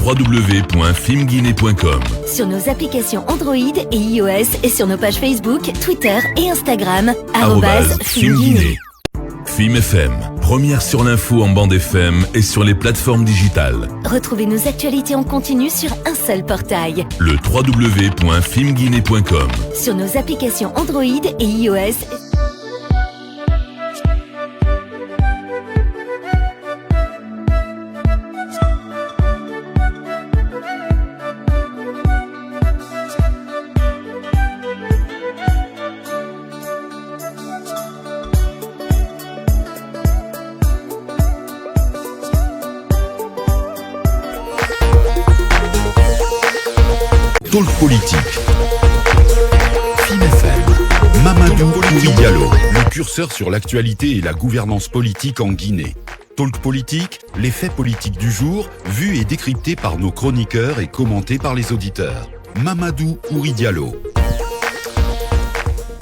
www.filmguinée.com. Sur nos applications Android et iOS et sur nos pages Facebook, Twitter et Instagram, @filmguinée. Film FM, première sur l'info en bande FM et sur les plateformes digitales. Retrouvez nos actualités en continu sur un seul portail. Le www.filmguinée.com. Sur nos applications Android et iOS. Talk politique. Film FM. Mamadou Diallo. Le curseur sur l'actualité et la gouvernance politique en Guinée. Talk politique, les faits politiques du jour, vus et décryptés par nos chroniqueurs et commentés par les auditeurs. Mamadou Diallo.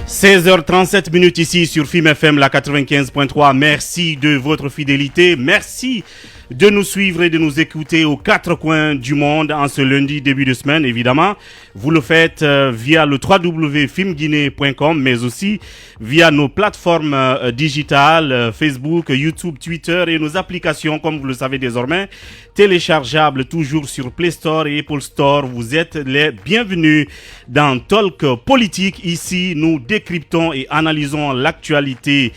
16h37 ici sur Film FM, la 95.3. Merci de votre fidélité. Merci de nous suivre et de nous écouter aux quatre coins du monde en ce lundi début de semaine, évidemment. Vous le faites via le www.filmguinée.com, mais aussi via nos plateformes digitales, Facebook, YouTube, Twitter et nos applications, comme vous le savez désormais, téléchargeables toujours sur Play Store et Apple Store. Vous êtes les bienvenus dans Talk Politique. Ici, nous décryptons et analysons l'actualité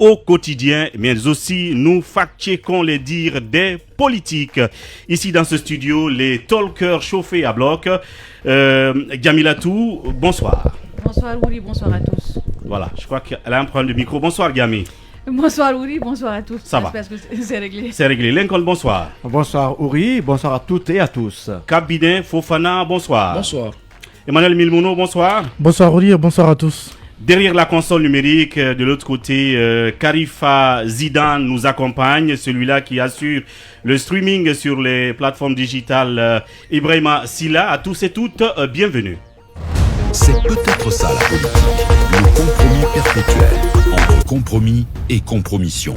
au quotidien, mais aussi nous fact-checkons les dires des politiques. Ici dans ce studio, les talkers chauffés à bloc. Gamilatou, bonsoir. Bonsoir Ouri, bonsoir à tous. Voilà, je crois qu'elle a un problème de micro. Bonsoir Gami. Bonsoir Ouri, bonsoir à tous. Ça va. Parce que c'est réglé. C'est réglé. Lincoln, bonsoir. Bonsoir Ouri, bonsoir à toutes et à tous. Kabidin Fofana, bonsoir. Bonsoir. Emmanuel Milmouno, bonsoir. Bonsoir Ouri, bonsoir à tous. Derrière la console numérique, de l'autre côté, Karifa Zidane nous accompagne, celui-là qui assure le streaming sur les plateformes digitales. Ibrahima Silla, à tous et toutes, bienvenue. C'est peut-être ça la politique, le compromis perpétuel entre compromis et compromission.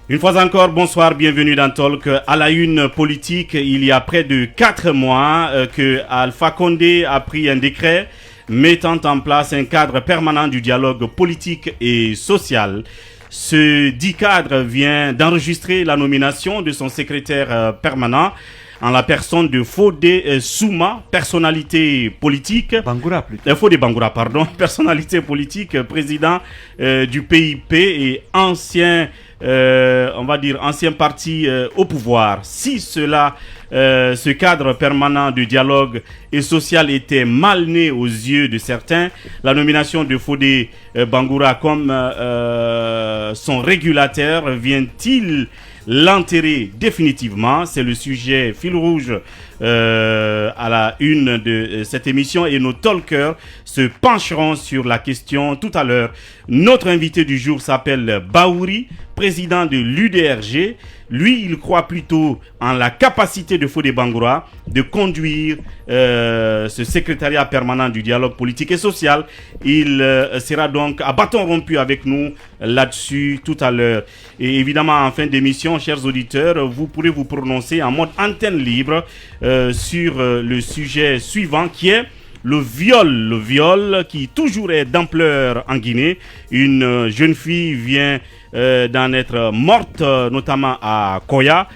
Une fois encore, bonsoir, bienvenue dans Talk. À la une politique, il y a près de 4 mois que Alpha Condé a pris un décret mettant en place un cadre permanent du dialogue politique et social. Ce dit cadre vient d'enregistrer la nomination de son secrétaire permanent en la personne de Fodé Souma, personnalité politique. Bangoura plutôt. Fodé Bangoura, pardon, personnalité politique, président du PIP et ancien, on va dire, ancien parti au pouvoir. Si ce cadre permanent de dialogue et social était mal né aux yeux de certains, la nomination de Fodé Bangoura comme son régulateur vient-il l'enterrer définitivement? C'est le sujet fil rouge à la une de cette émission et nos talkers se pencheront sur la question tout à l'heure. Notre invité du jour s'appelle Baouri, président de l'UDRG. Lui, il croit plutôt en la capacité de Fodé Bangoura de conduire ce secrétariat permanent du dialogue politique et social. Il sera donc à bâton rompu avec nous là-dessus tout à l'heure. Et évidemment, en fin d'émission, chers auditeurs, vous pourrez vous prononcer en mode antenne libre sur le sujet suivant qui est le viol qui toujours est d'ampleur en Guinée. Une jeune fille vient d'en être morte, notamment à Koya.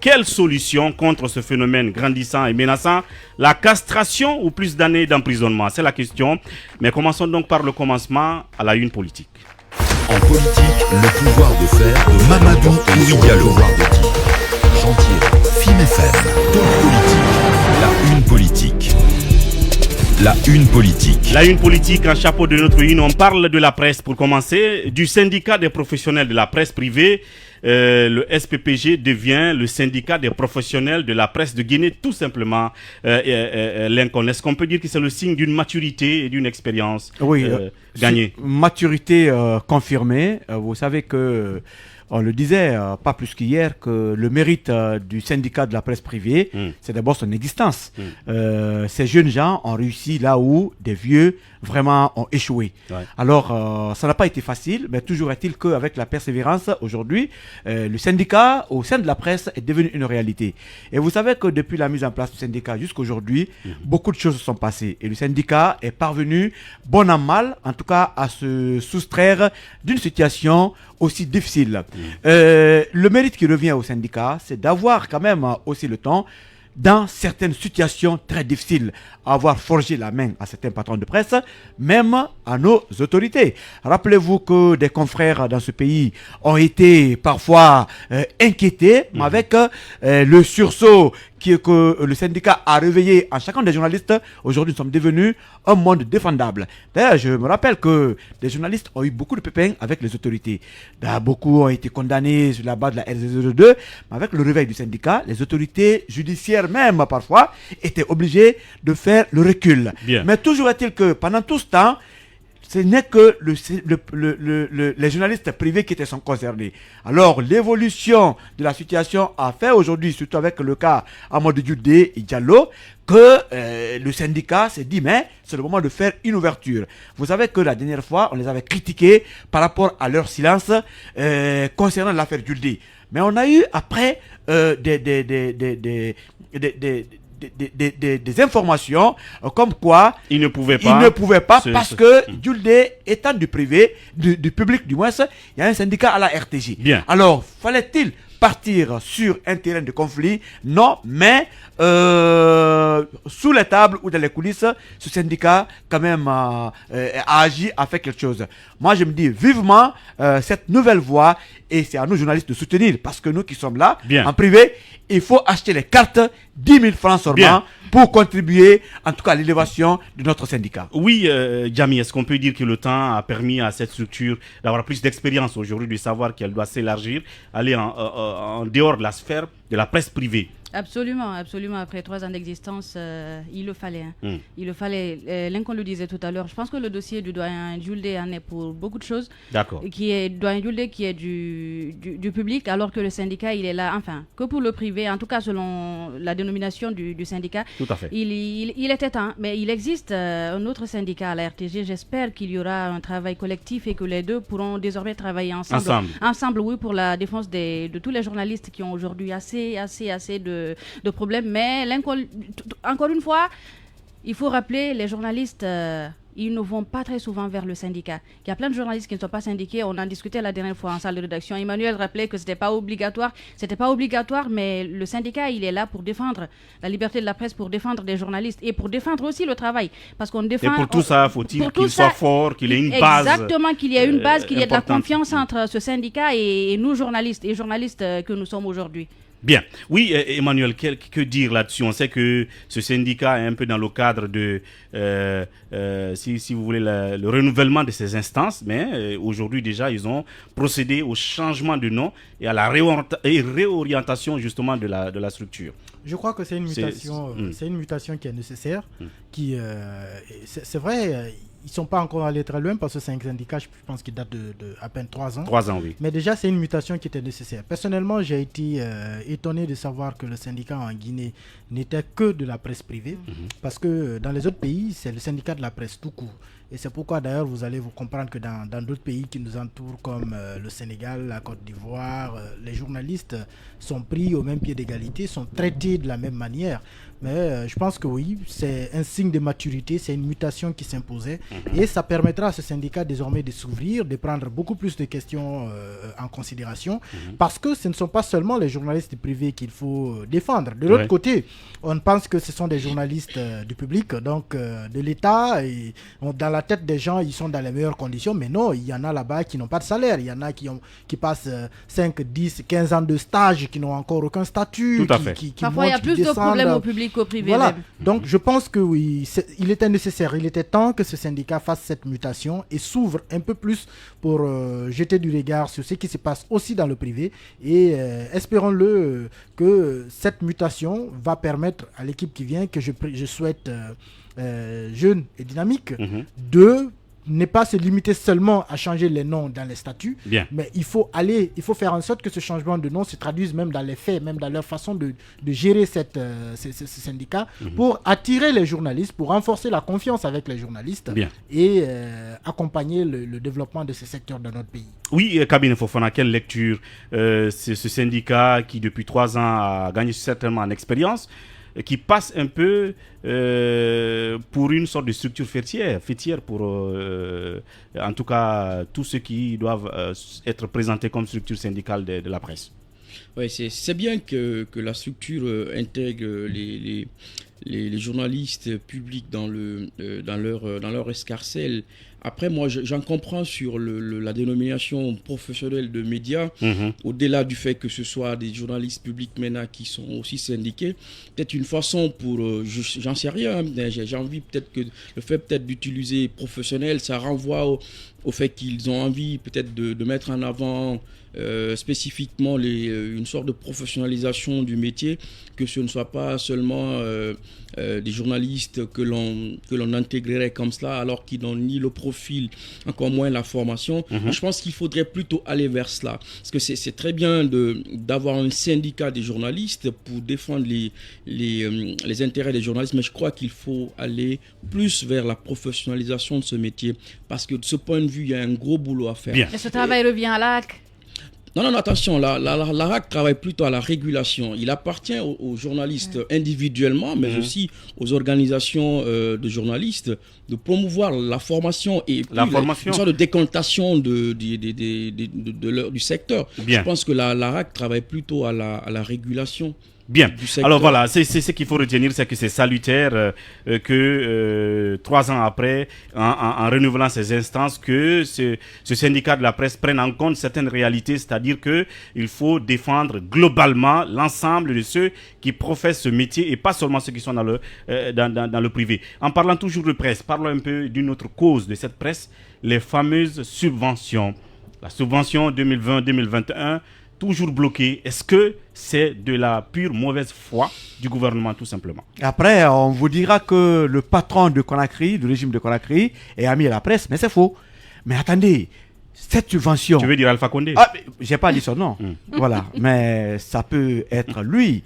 Quelle solution contre ce phénomène grandissant et menaçant? La castration ou plus d'années d'emprisonnement? C'est la question. Mais commençons donc par le commencement à la une politique. En politique, le pouvoir de faire de Mamadou Diallo. Chantier, Film FM, Talk politique, la une politique. La une politique. La une politique, en chapeau de notre une, on parle de la presse pour commencer, du syndicat des professionnels de la presse privée. Le SPPG devient le syndicat des professionnels de la presse de Guinée, tout simplement. Lincoln, est-ce qu'on peut dire que c'est le signe d'une maturité et d'une expérience gagnée? Maturité confirmée. Vous savez que On le disait, pas plus qu'hier, que le mérite du syndicat de la presse privée, c'est d'abord son existence. Ces jeunes gens ont réussi là où des vieux vraiment ont échoué. Ouais. Alors, ça n'a pas été facile, mais toujours est-il qu'avec la persévérance, aujourd'hui, le syndicat au sein de la presse est devenu une réalité. Et vous savez que depuis la mise en place du syndicat jusqu'à aujourd'hui, beaucoup de choses se sont passées. Et le syndicat est parvenu, bon an mal, en tout cas, à se soustraire d'une situation aussi difficile. Le mérite qui revient au syndicat, c'est d'avoir quand même aussi le temps, dans certaines situations très difficiles, avoir forgé la main à certains patrons de presse, même à nos autorités. Rappelez-vous que des confrères dans ce pays ont été parfois inquiétés, mais avec le sursaut que le syndicat a réveillé en chacun des journalistes, aujourd'hui nous sommes devenus un monde défendable. D'ailleurs, je me rappelle que des journalistes ont eu beaucoup de pépins avec les autorités. Beaucoup ont été condamnés sur la base de la RZ02, mais avec le réveil du syndicat, les autorités judiciaires même parfois étaient obligées de faire le recul. Bien. Mais toujours est-il que pendant tout ce temps, ce n'est que les journalistes privés qui sont concernés. Alors, l'évolution de la situation a fait aujourd'hui, surtout avec le cas Amadou Dioudé et Diallo, que le syndicat s'est dit, mais c'est le moment de faire une ouverture. Vous savez que la dernière fois, on les avait critiqués par rapport à leur silence concernant l'affaire Dioudé. Mais on a eu après des informations comme quoi il ne pouvait pas parce que Dioudé étant du privé, du public du moins, il y a un syndicat à la RTJ. Bien. Alors, fallait-il partir sur un terrain de conflit? Non, mais sous les tables ou dans les coulisses, ce syndicat quand même a agi, a fait quelque chose. Moi, je me dis vivement cette nouvelle voie, et c'est à nous journalistes de soutenir, parce que nous qui sommes là, en privé, il faut acheter les cartes 10 000 francs seulement pour contribuer en tout cas à l'élévation de notre syndicat. Oui, Djamie, est-ce qu'on peut dire que le temps a permis à cette structure d'avoir plus d'expérience aujourd'hui, de savoir qu'elle doit s'élargir, aller en dehors de la sphère de la presse privée? Absolument, absolument. Après 3 ans d'existence, il le fallait. Il le fallait. Lincoln le disait tout à l'heure. Je pense que le dossier du doyen Dioudé en est pour beaucoup de choses. D'accord. Doyen Dioudé qui est du public, alors que le syndicat, il est là, enfin, que pour le privé, en tout cas selon la dénomination du syndicat. Tout à fait. Il était temps. Mais il existe un autre syndicat à la RTG. J'espère qu'il y aura un travail collectif et que les deux pourront désormais travailler ensemble, oui, pour la défense de tous les journalistes qui ont aujourd'hui assez de problèmes. Mais encore une fois, il faut rappeler, les journalistes, ils ne vont pas très souvent vers le syndicat. Il y a plein de journalistes qui ne sont pas syndiqués. On en discutait la dernière fois en salle de rédaction. Emmanuel rappelait que c'était pas obligatoire, mais le syndicat, il est là pour défendre la liberté de la presse, pour défendre des journalistes et pour défendre aussi le travail. Parce qu'on défend. Et pour tout ça, faut-il qu'il soit fort, qu'il ait une base. Exactement, qu'il y ait une base, qu'il y ait de la confiance entre ce syndicat et nous journalistes que nous sommes aujourd'hui. Bien. Oui, Emmanuel, que dire là-dessus? On sait que ce syndicat est un peu dans le cadre de, si vous voulez, le renouvellement de ces instances, mais aujourd'hui déjà, ils ont procédé au changement de nom et à la réorientation justement de la structure. Je crois que c'est une mutation qui est nécessaire, c'est vrai. Ils ne sont pas encore allés très loin parce que c'est un syndicat, je pense, qui date de à peine 3 ans. 3 ans, oui. Mais déjà, c'est une mutation qui était nécessaire. Personnellement, j'ai été étonné de savoir que le syndicat en Guinée n'était que de la presse privée. Parce que dans les autres pays, c'est le syndicat de la presse tout court. Et c'est pourquoi d'ailleurs vous allez vous comprendre que dans d'autres pays qui nous entourent comme le Sénégal, la Côte d'Ivoire, les journalistes sont pris au même pied d'égalité, sont traités de la même manière. Mais je pense que oui, c'est un signe de maturité, c'est une mutation qui s'imposait et ça permettra à ce syndicat désormais de s'ouvrir, de prendre beaucoup plus de questions en considération parce que ce ne sont pas seulement les journalistes privés qu'il faut défendre. De l'autre côté, on pense que ce sont des journalistes du public, donc de l'État, et dans la tête des gens, ils sont dans les meilleures conditions, mais non, il y en a là-bas qui n'ont pas de salaire, il y en a qui passent 5, 10, 15 ans de stage, qui n'ont encore aucun statut. Tout à fait. Parfois, il y a plus de problèmes au public qu'au privé. Voilà, donc je pense que oui, il était nécessaire, il était temps que ce syndicat fasse cette mutation et s'ouvre un peu plus pour jeter du regard sur ce qui se passe aussi dans le privé et espérons-le que cette mutation va permettre à l'équipe qui vient, que je souhaite jeune et dynamique, de n'est pas se limiter seulement à changer les noms dans les statuts, mais il faut faire en sorte que ce changement de nom se traduise même dans les faits, même dans leur façon de gérer ce syndicat, pour attirer les journalistes, pour renforcer la confiance avec les journalistes et accompagner le développement de ces secteurs dans notre pays. Oui, Kabine Fofana, quelle lecture ce syndicat qui depuis 3 ans a gagné certainement en expérience, qui passe un peu pour une sorte de structure fêtière pour, en tout cas, tous ceux qui doivent être présentés comme structure syndicale de la presse. Oui, c'est bien que la structure intègre les journalistes publics dans leur escarcelle. Après, moi, j'en comprends sur la dénomination professionnelle de médias, au-delà du fait que ce soit des journalistes publics maintenant qui sont aussi syndiqués. Peut-être une façon pour, j'en sais rien, j'ai envie peut-être que le fait peut-être d'utiliser professionnel, ça renvoie au fait qu'ils ont envie peut-être de mettre en avant spécifiquement une sorte de professionnalisation du métier, que ce ne soit pas seulement des journalistes que l'on intégrerait comme cela alors qu'ils n'ont ni le profil, encore moins la formation. Je pense qu'il faudrait plutôt aller vers cela, parce que c'est très bien d'avoir un syndicat des journalistes pour défendre les intérêts des journalistes, mais je crois qu'il faut aller plus vers la professionnalisation de ce métier, parce que de ce point de vue, il y a un gros boulot à faire. Et ce travail revient à l'ARAC? Non, attention, l'ARAC travaille plutôt à la régulation. Il appartient aux journalistes individuellement, mais aussi aux organisations de journalistes, de promouvoir la formation et une sorte de décantation du secteur. Je pense que l'ARAC travaille plutôt à la régulation. Bien. Alors voilà, c'est ce qu'il faut retenir, c'est que c'est salutaire que 3 ans après, en renouvelant ces instances, que ce syndicat de la presse prenne en compte certaines réalités, c'est-à-dire qu'il faut défendre globalement l'ensemble de ceux qui professent ce métier et pas seulement ceux qui sont dans le privé. En parlant toujours de presse, parlons un peu d'une autre cause de cette presse, les fameuses subventions. La subvention 2020-2021, toujours bloqué. Est-ce que c'est de la pure mauvaise foi du gouvernement, tout simplement? Après, on vous dira que le patron de Conakry, du régime de Conakry, est ami à la presse, mais c'est faux. Mais attendez, cette subvention... Tu veux dire Alpha Condé? J'ai pas dit son nom. Voilà, mais ça peut être lui,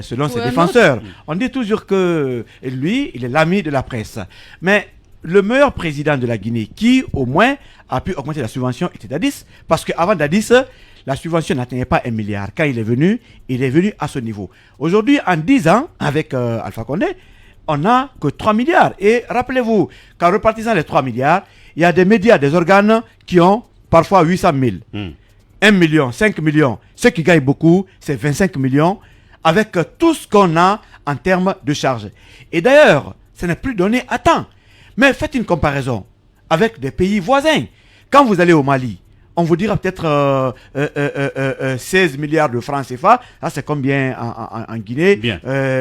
selon ses défenseurs. On dit toujours que lui, il est l'ami de la presse. Mais le meilleur président de la Guinée, qui au moins a pu augmenter la subvention, était Dadis, parce qu'avant Dadis, la subvention n'atteignait pas 1 milliard. Quand il est venu à ce niveau. Aujourd'hui, en 10 ans, avec Alpha Condé, on n'a que 3 milliards. Et rappelez-vous, qu'en repartissant les 3 milliards, il y a des médias, des organes qui ont parfois 800 000. 1 million, 5 millions. Ceux qui gagnent beaucoup, c'est 25 millions, avec tout ce qu'on a en termes de charges. Et d'ailleurs, ce n'est plus donné à temps. Mais faites une comparaison avec des pays voisins. Quand vous allez au Mali, on vous dira peut-être 16 milliards de francs CFA. Ça, c'est combien en Guinée?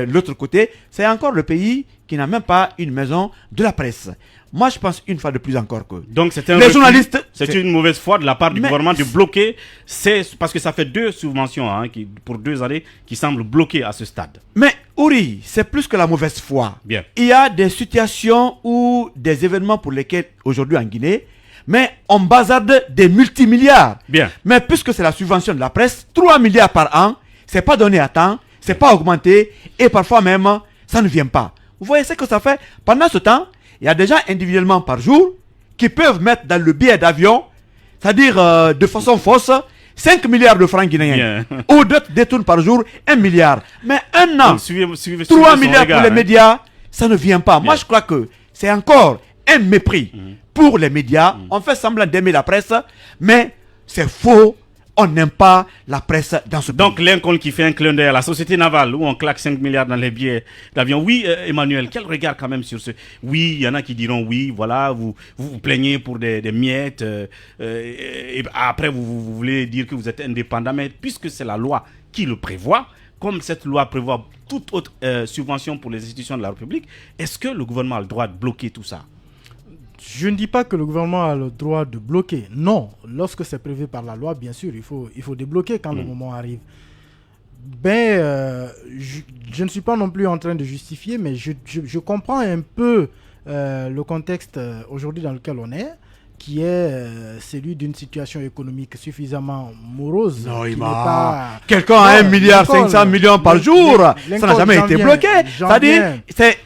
L'autre côté, c'est encore le pays qui n'a même pas une maison de la presse. Moi, je pense une fois de plus encore que... Donc, c'est journalistes... C'est une mauvaise foi de la part du gouvernement de bloquer. Parce que ça fait 2 subventions pour 2 années qui semblent bloquées à ce stade. Mais, Ouri, c'est plus que la mauvaise foi. Il y a des situations ou des événements pour lesquels, aujourd'hui en Guinée, mais on bazarde des multimilliards. Mais puisque c'est la subvention de la presse, 3 milliards par an, c'est pas donné à temps, c'est pas augmenté, et parfois même, ça ne vient pas. Vous voyez ce que ça fait? Pendant ce temps, il y a des gens individuellement par jour qui peuvent mettre dans le billet d'avion, c'est-à-dire de façon fausse, 5 milliards de francs guinéens. Ou d'autres détournent par jour 1 milliard. Mais un an, 3 milliards pour les médias, ça ne vient pas. Moi, je crois que c'est encore un mépris pour les médias. On fait semblant d'aimer la presse, mais c'est faux. On n'aime pas la presse dans ce pays. Donc, Lincoln qui fait un clin d'œil à la société navale où on claque 5 milliards dans les billets d'avion. Oui, Emmanuel, quel regard quand même sur ce... Oui, il y en a qui diront oui, voilà, vous plaignez pour des miettes. Et après, vous voulez dire que vous êtes indépendant. Mais puisque c'est la loi qui le prévoit, comme cette loi prévoit toute autre subvention pour les institutions de la République, est-ce que le gouvernement a le droit de bloquer tout ça? Je ne dis pas que le gouvernement a le droit de bloquer. Non, lorsque c'est prévu par la loi, bien sûr, il faut débloquer quand le moment arrive. Je ne suis pas non plus en train de justifier, mais je comprends un peu le contexte aujourd'hui dans lequel on est, qui est celui d'une situation économique suffisamment morose. Non, pas... Quelqu'un a 1,5 milliard par jour. Ça n'a jamais été bloqué. C'est-à-dire, c'est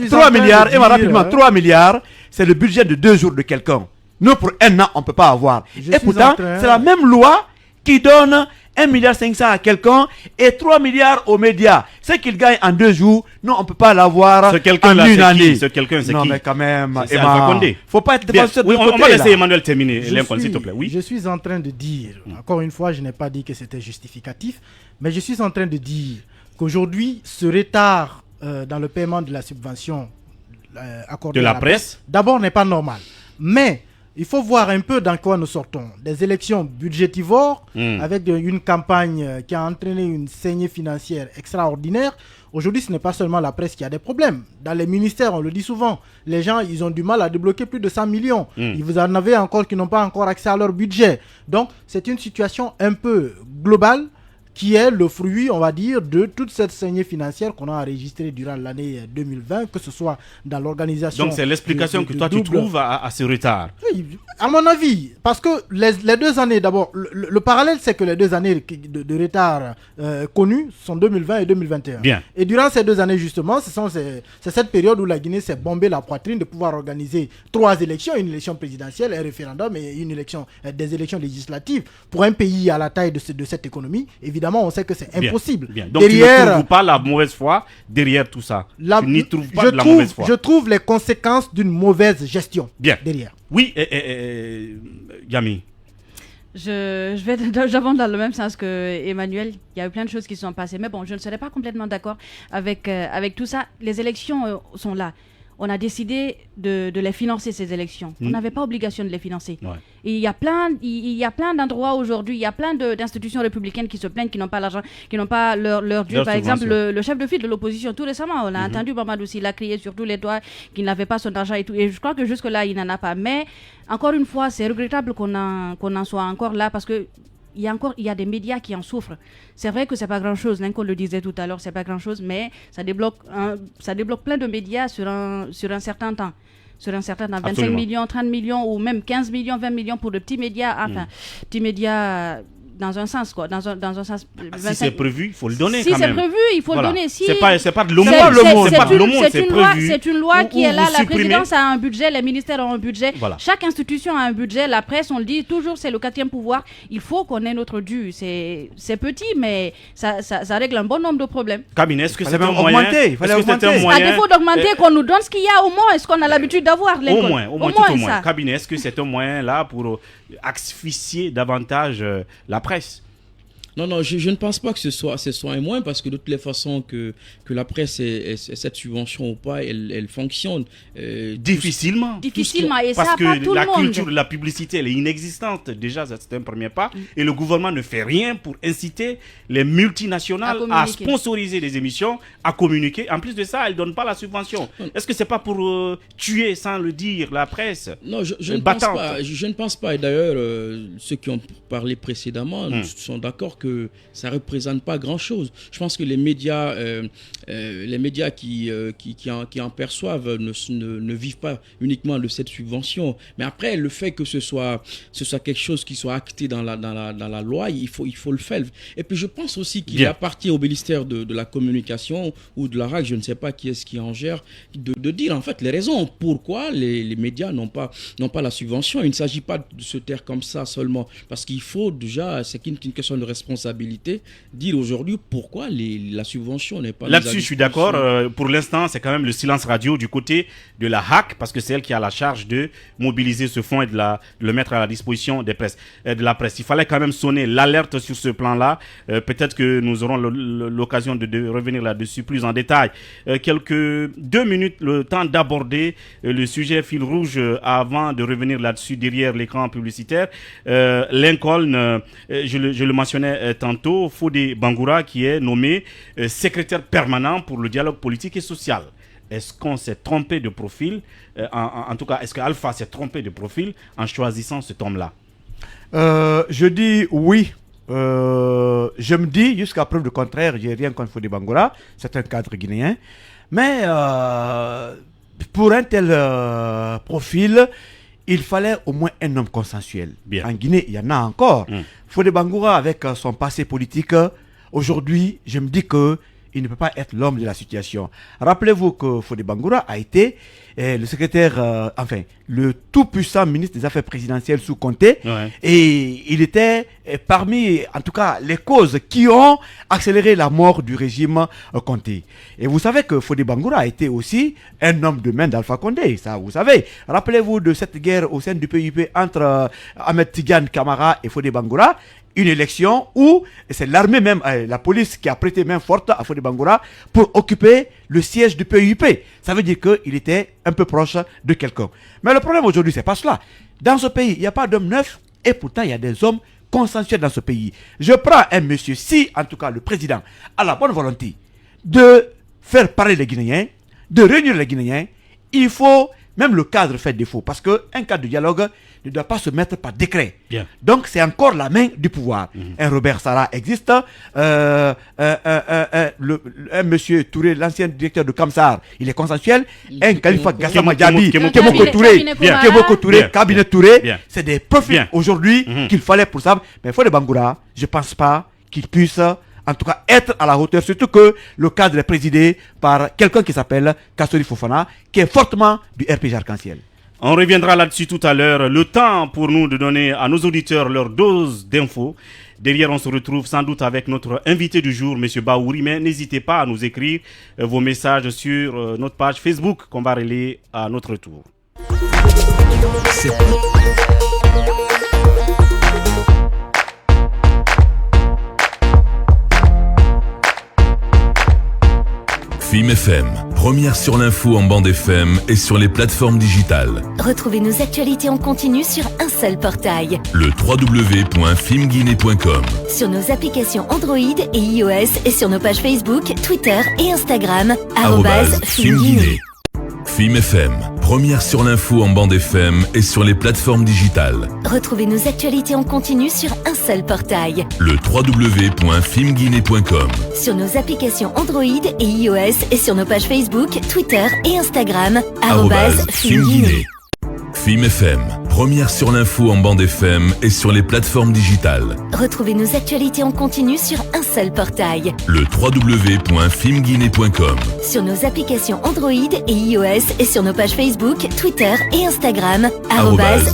3 milliards, et rapidement, 3 milliards, c'est le budget de 2 jours de quelqu'un. Nous, pour 1 an, on ne peut pas avoir. Et pourtant, c'est la même loi qui donne 1,5 milliard à quelqu'un et 3 milliards aux médias. Ce qu'il gagne en 2 jours, nous, on ne peut pas l'avoir en une année. Ce quelqu'un, c'est qui? Non, mais quand même, c'est Alpha Condé. Faut pas être défenseur de côté. On va laisser Emmanuel terminer. S'il te plaît. Oui. Je suis en train de dire, encore une fois, je n'ai pas dit que c'était justificatif, mais je suis en train de dire qu'aujourd'hui, ce retard dans le paiement de la subvention accordée de la presse, d'abord n'est pas normal. Mais il faut voir un peu dans quoi nous sortons. Des élections budgétivores avec une campagne qui a entraîné une saignée financière extraordinaire. Aujourd'hui, ce n'est pas seulement la presse qui a des problèmes. Dans les ministères, on le dit souvent, les gens, ils ont du mal à débloquer plus de 100 millions. Vous en avez encore qui n'ont pas encore accès à leur budget. Donc, c'est une situation un peu globale qui est le fruit, on va dire, de toute cette saignée financière qu'on a enregistrée durant l'année 2020, que ce soit dans l'organisation... Donc c'est l'explication que toi tu trouves à ce retard? Oui, à mon avis, parce que les 2 années, d'abord, le parallèle, c'est que les 2 années de retard connues sont 2020 et 2021. Bien. Et durant ces 2 années, justement, c'est cette période où la Guinée s'est bombée la poitrine de pouvoir organiser 3 élections, une élection présidentielle, un référendum et des élections législatives. Pour un pays à la taille de cette économie, évidemment, on sait que c'est impossible. Bien. Donc derrière, tu ne trouves pas la mauvaise foi derrière tout ça? Tu n'y trouves pas de la mauvaise foi? Je trouve les conséquences d'une mauvaise gestion derrière. Oui, Yami. J'avance dans le même sens que Emmanuel. Il y a eu plein de choses qui sont passées. Mais bon, je ne serais pas complètement d'accord avec tout ça. Les élections sont là. On a décidé de les financer, ces élections. On n'avait pas obligation de les financer. Ouais. Et il y a plein d'endroits aujourd'hui, il y a plein d'institutions républicaines qui se plaignent, qui n'ont pas l'argent, qui n'ont pas leur dû. Par exemple, le chef de file de l'opposition, tout récemment, on a entendu Mamadou Sylla crier sur tous les toits qu'il n'avait pas son argent et tout. Et je crois que jusque-là, il n'en a pas. Mais, encore une fois, c'est regrettable qu'on en soit encore là parce que il y a des médias qui en souffrent. C'est vrai que c'est pas grand-chose, Lincoln le disait tout à l'heure, c'est pas grand-chose, mais ça débloque plein de médias sur un certain temps. Sur un certain temps, 25 millions, 30 millions ou même 15 millions, 20 millions pour de petits médias, petits médias dans un sens, quoi. Dans un sens. Si c'est prévu, il faut le donner quand même. Si c'est prévu, il faut le donner. Si c'est pas de l'aumône, c'est une loi qui est là. La présidence a un budget, les ministères ont un budget. Voilà. Chaque institution a un budget. La presse, on le dit toujours, c'est le 4e pouvoir. Il faut qu'on ait notre dû. C'est petit, mais ça règle un bon nombre de problèmes. Camille, est-ce que c'est un moyen? Il fallait augmenter. À défaut d'augmenter, qu'on nous donne ce qu'il y a au moins, est-ce qu'on a l'habitude d'avoir? Au moins. Camille, est-ce que c'est un moyen là pour asphyxier davantage la presse? Non, je ne pense pas que ce soit un moyen parce que de toutes les façons que la presse ait cette subvention ou pas, elle fonctionne. Difficilement. Et parce ça, que pas tout la le monde. culture de la publicité, elle est inexistante. Déjà, c'est un premier pas. Et le gouvernement ne fait rien pour inciter les multinationales à sponsoriser des émissions, à communiquer. En plus de ça, elle ne donne pas la subvention. Est-ce que c'est pas pour tuer, sans le dire, la presse? Non, je ne pense pas. Et d'ailleurs, ceux qui ont parlé précédemment sont d'accord que ça ne représente pas grand-chose. Je pense que les médias qui en perçoivent ne vivent pas uniquement de cette subvention. Mais après, le fait que ce soit quelque chose qui soit acté dans la loi, il faut le faire. Et puis je pense aussi qu'il appartient au ministère de la communication ou de la RAC, je ne sais pas qui est-ce qui en gère, de dire en fait les raisons pourquoi les médias n'ont pas la subvention. Il ne s'agit pas de se taire comme ça seulement, parce qu'il faut déjà, c'est une question de responsabilité, dire aujourd'hui pourquoi la subvention n'est pas... Là-dessus, je suis d'accord. Pour l'instant, c'est quand même le silence radio du côté de la HAC, parce que c'est elle qui a la charge de mobiliser ce fonds et de le mettre à la disposition de la presse. Il fallait quand même sonner l'alerte sur ce plan-là. Peut-être que nous aurons l'occasion de revenir là-dessus plus en détail. Quelques 2 minutes, le temps d'aborder le sujet fil rouge avant de revenir là-dessus derrière l'écran publicitaire. Lincoln, je le mentionnais tantôt, Fodé Bangoura qui est nommé secrétaire permanent pour le dialogue politique et social. Est-ce qu'on s'est trompé de profil? En tout cas, est-ce qu'Alpha s'est trompé de profil en choisissant cet homme-là? Je dis oui. Je me dis, jusqu'à preuve du contraire, j'ai rien contre Fodé Bangoura, c'est un cadre guinéen. Mais pour un tel profil, il fallait au moins un homme consensuel. Bien. En Guinée, il y en a encore. Fodé Bangoura, avec son passé politique, aujourd'hui, je me dis que il ne peut pas être l'homme de la situation. Rappelez-vous que Fodé Bangoura a été le secrétaire, le tout-puissant ministre des Affaires présidentielles sous Conté. Ouais. Et il était parmi, en tout cas, les causes qui ont accéléré la mort du régime Conté. Et vous savez que Fodé Bangoura a été aussi un homme de main d'Alpha Condé, ça vous savez. Rappelez-vous de cette guerre au sein du PUP entre Ahmed Tidiane Camara et Fodé Bangoura. Une élection où c'est l'armée même, la police qui a prêté main forte à Fodé Bangoura pour occuper le siège du PUP. Ça veut dire qu'il était un peu proche de quelqu'un. Mais le problème aujourd'hui, c'est pas cela. Dans ce pays, il n'y a pas d'hommes neufs et pourtant il y a des hommes consensuels dans ce pays. Je prends un monsieur, si en tout cas le président a la bonne volonté de faire parler les Guinéens, de réunir les Guinéens, il faut, même le cadre fait défaut, parce qu'un cadre de dialogue ne doit pas se mettre par décret. Bien. Donc c'est encore la main du pouvoir. Un Robert Sarah existe, un monsieur Touré, l'ancien directeur de Kamsar, il est consensuel, un Khalifa Gassama Diaby, Kemoko Touré, cabinet Touré, c'est des profils aujourd'hui qu'il fallait pour ça. Mais Fodé Bangoura, je ne pense pas qu'il puisse en tout cas être à la hauteur, surtout que le cadre est présidé par quelqu'un qui s'appelle Kassori Fofana, qui est fortement du RPG Arc-en-Ciel. On reviendra là-dessus tout à l'heure. Le temps pour nous de donner à nos auditeurs leur dose d'infos. Derrière, on se retrouve sans doute avec notre invité du jour, M. Baouri. Mais n'hésitez pas à nous écrire vos messages sur notre page Facebook qu'on va relayer à notre tour. FIM FM, première sur l'info en bande FM et sur les plateformes digitales. Retrouvez nos actualités en continu sur un seul portail. Le www.filmguinée.com. Sur nos applications Android et iOS et sur nos pages Facebook, Twitter et Instagram, @FIMguinée. FIM FM, première sur l'info en bande FM et sur les plateformes digitales. Retrouvez nos actualités en continu sur un seul portail. Le www.filmguinée.com. Sur nos applications Android et iOS et sur nos pages Facebook, Twitter et Instagram, @FIMguinée. FIM FM, première sur l'info en bande FM et sur les plateformes digitales. Retrouvez nos actualités en continu sur un seul portail. Le www.filmguinée.com. Sur nos applications Android et iOS et sur nos pages Facebook, Twitter et Instagram,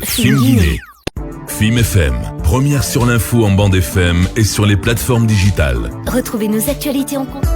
@FIMguinée. FIM FM, première sur l'info en bande FM et sur les plateformes digitales. Retrouvez nos actualités en continu.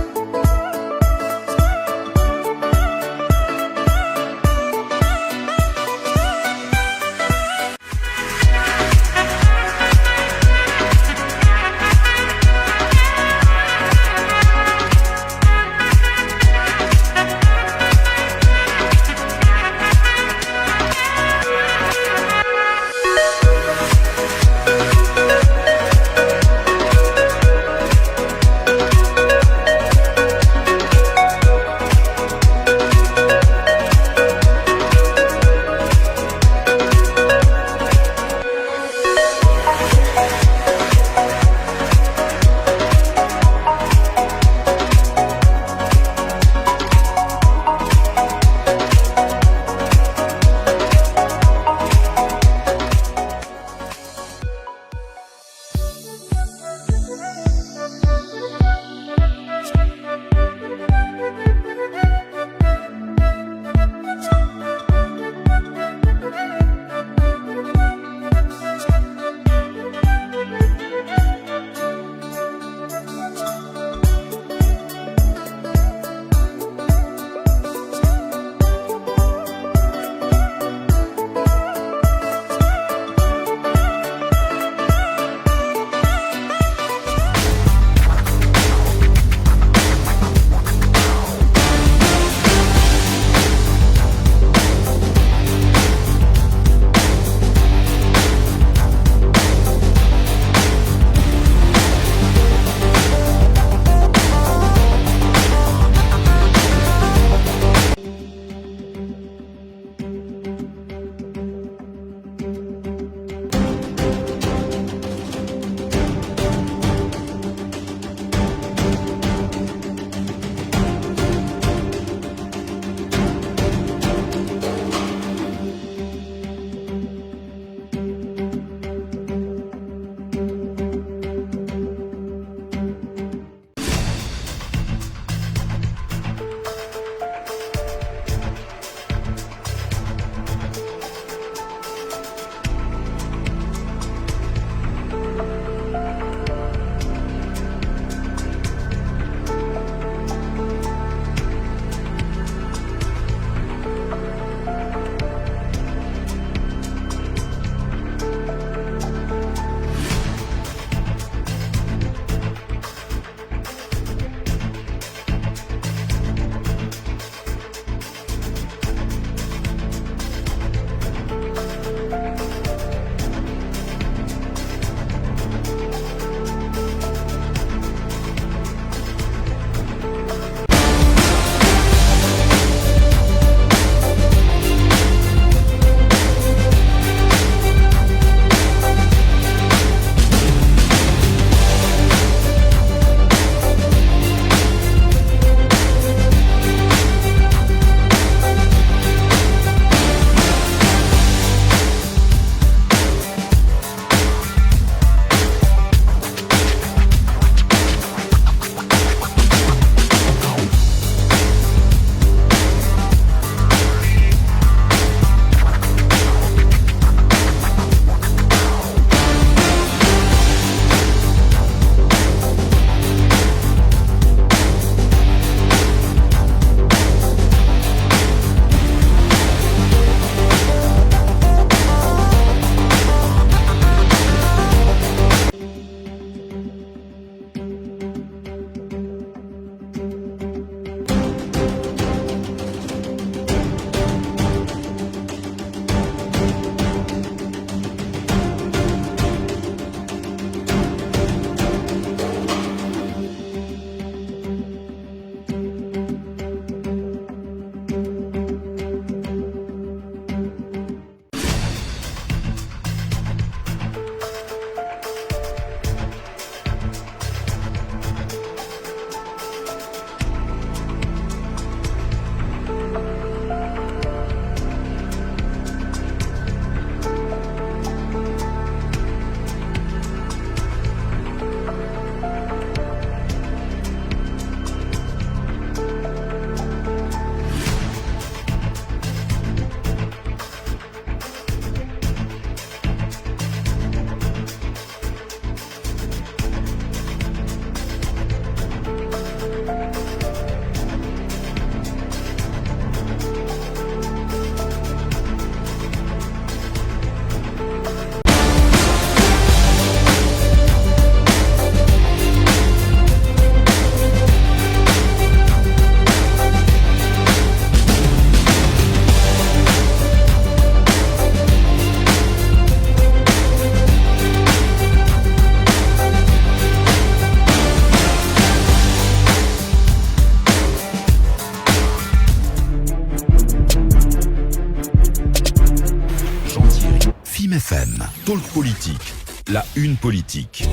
FM, Talk Politique, la une politique.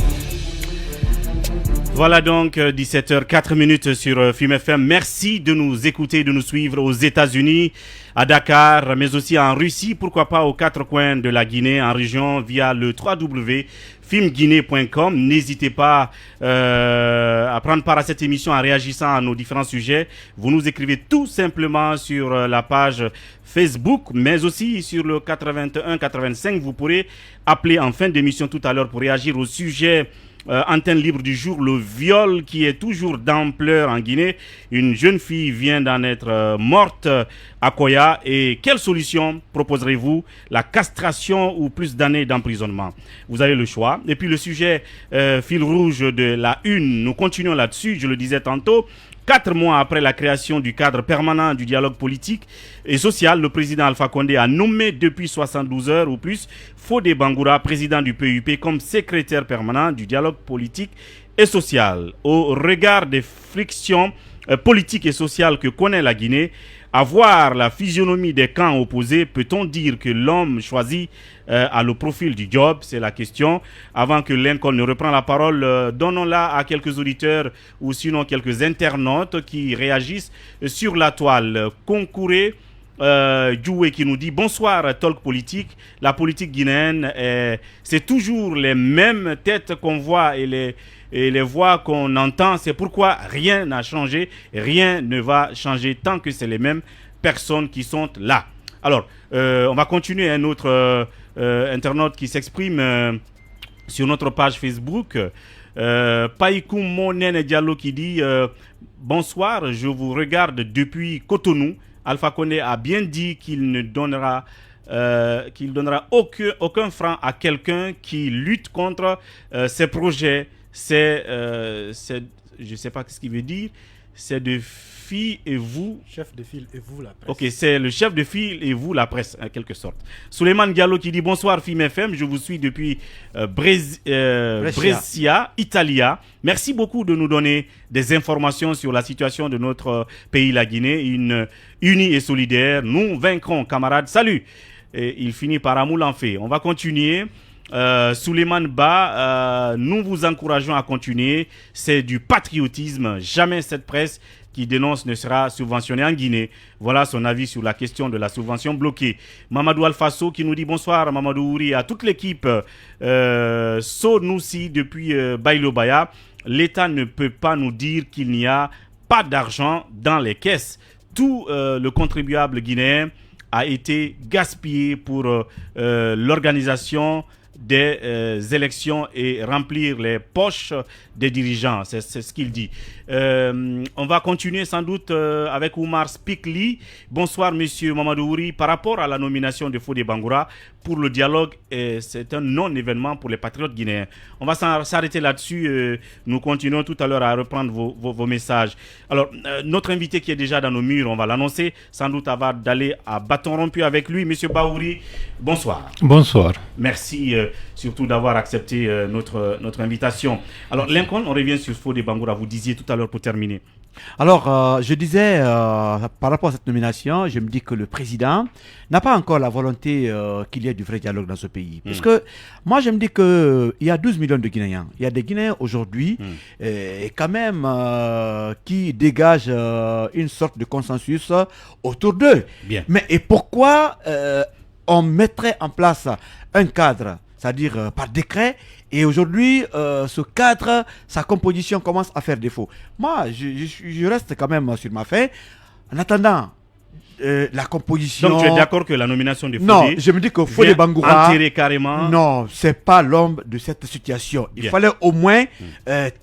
Voilà donc 17h04 sur FIM FM. Merci de nous écouter, de nous suivre aux États-Unis, à Dakar, mais aussi en Russie, pourquoi pas aux quatre coins de la Guinée, en région, via le www.filmguinée.com. N'hésitez pas à prendre part à cette émission en réagissant à nos différents sujets. Vous nous écrivez tout simplement sur la page Facebook, mais aussi sur le 81-85. Vous pourrez appeler en fin d'émission tout à l'heure pour réagir au sujet antenne libre du jour, le viol qui est toujours d'ampleur en Guinée. Une jeune fille vient d'en être morte à Koya. Et quelle solution proposerez-vous? La castration ou plus d'années d'emprisonnement? Vous avez le choix. Et puis le sujet fil rouge de la une, nous continuons là-dessus, je le disais tantôt. 4 mois après la création du cadre permanent du dialogue politique et social, le président Alpha Condé a nommé depuis 72 heures ou plus Fodé Bangoura, président du PUP, comme secrétaire permanent du dialogue politique et social. Au regard des frictions politiques et sociales que connaît la Guinée, à voir la physionomie des camps opposés, peut-on dire que l'homme choisi a le profil du job? C'est la question. Avant que Lincoln ne reprenne la parole, donnons-la à quelques auditeurs ou sinon quelques internautes qui réagissent sur la toile. Concourez Djoué qui nous dit bonsoir Talk Politique. La politique guinéenne, c'est toujours les mêmes têtes qu'on voit et les voix qu'on entend. C'est pourquoi rien n'a changé, rien ne va changer tant que c'est les mêmes personnes qui sont là. Alors, on va continuer. Un autre internaute qui s'exprime sur notre page Facebook. Païkoum Monene Diallo qui dit bonsoir, je vous regarde depuis Cotonou. Alpha Condé a bien dit qu'il ne donnera aucun franc à quelqu'un qui lutte contre ses projets. Je ne sais pas ce qu'il veut dire. C'est de file et vous. Chef de file et vous la presse. Ok, c'est le chef de file et vous la presse, en quelque sorte. Souleymane Diallo qui dit bonsoir FIM FM, je vous suis depuis Brescia, Italia. Merci beaucoup de nous donner des informations sur la situation de notre pays, la Guinée. Unie et solidaire, nous vaincrons, camarades. Salut. Et il finit par Amoul en fait. On va continuer. Souleymane Ba, nous vous encourageons à continuer. C'est du patriotisme. Jamais cette presse qui dénonce ne sera subventionnée en Guinée. Voilà son avis sur la question de la subvention bloquée. Mamadou Alfasso qui nous dit bonsoir Mamadou Ouri, à toute l'équipe Sonoussi depuis Baïlo-Baya. L'État ne peut pas nous dire qu'il n'y a pas d'argent dans les caisses. Tout le contribuable guinéen a été gaspillé pour l'organisation des élections et remplir les poches des dirigeants. C'est ce qu'il dit. On va continuer sans doute avec Oumar Spikli. Bonsoir monsieur Mamadou Ouri. Par rapport à la nomination de Fodé Bangoura pour le dialogue, c'est un non-événement pour les patriotes guinéens. On va s'arrêter là-dessus. Nous continuons tout à l'heure à reprendre vos messages. Alors, notre invité qui est déjà dans nos murs, on va l'annoncer, sans doute avant d'aller à bâton rompu avec lui. Monsieur Baouri, bonsoir. Bonsoir. Merci surtout d'avoir accepté notre invitation. Alors, Lincoln, on revient sur Fodé Bangoura. Vous disiez tout à l'heure pour terminer. Alors, je disais, par rapport à cette nomination, je me dis que le président n'a pas encore la volonté qu'il y ait du vrai dialogue dans ce pays. Parce que moi, je me dis qu'il y a 12 millions de Guinéens. Il y a des Guinéens aujourd'hui, quand même, qui dégagent une sorte de consensus autour d'eux. Bien. Mais et pourquoi on mettrait en place un cadre, c'est-à-dire par décret, et aujourd'hui, ce cadre, sa composition commence à faire défaut. Moi, je reste quand même sur ma faim. En attendant la composition... Donc tu es d'accord que la nomination de Fodé... Non, je me dis que Fodé Bangoura... enterrer carrément... Non, c'est pas l'homme de cette situation. Il fallait au moins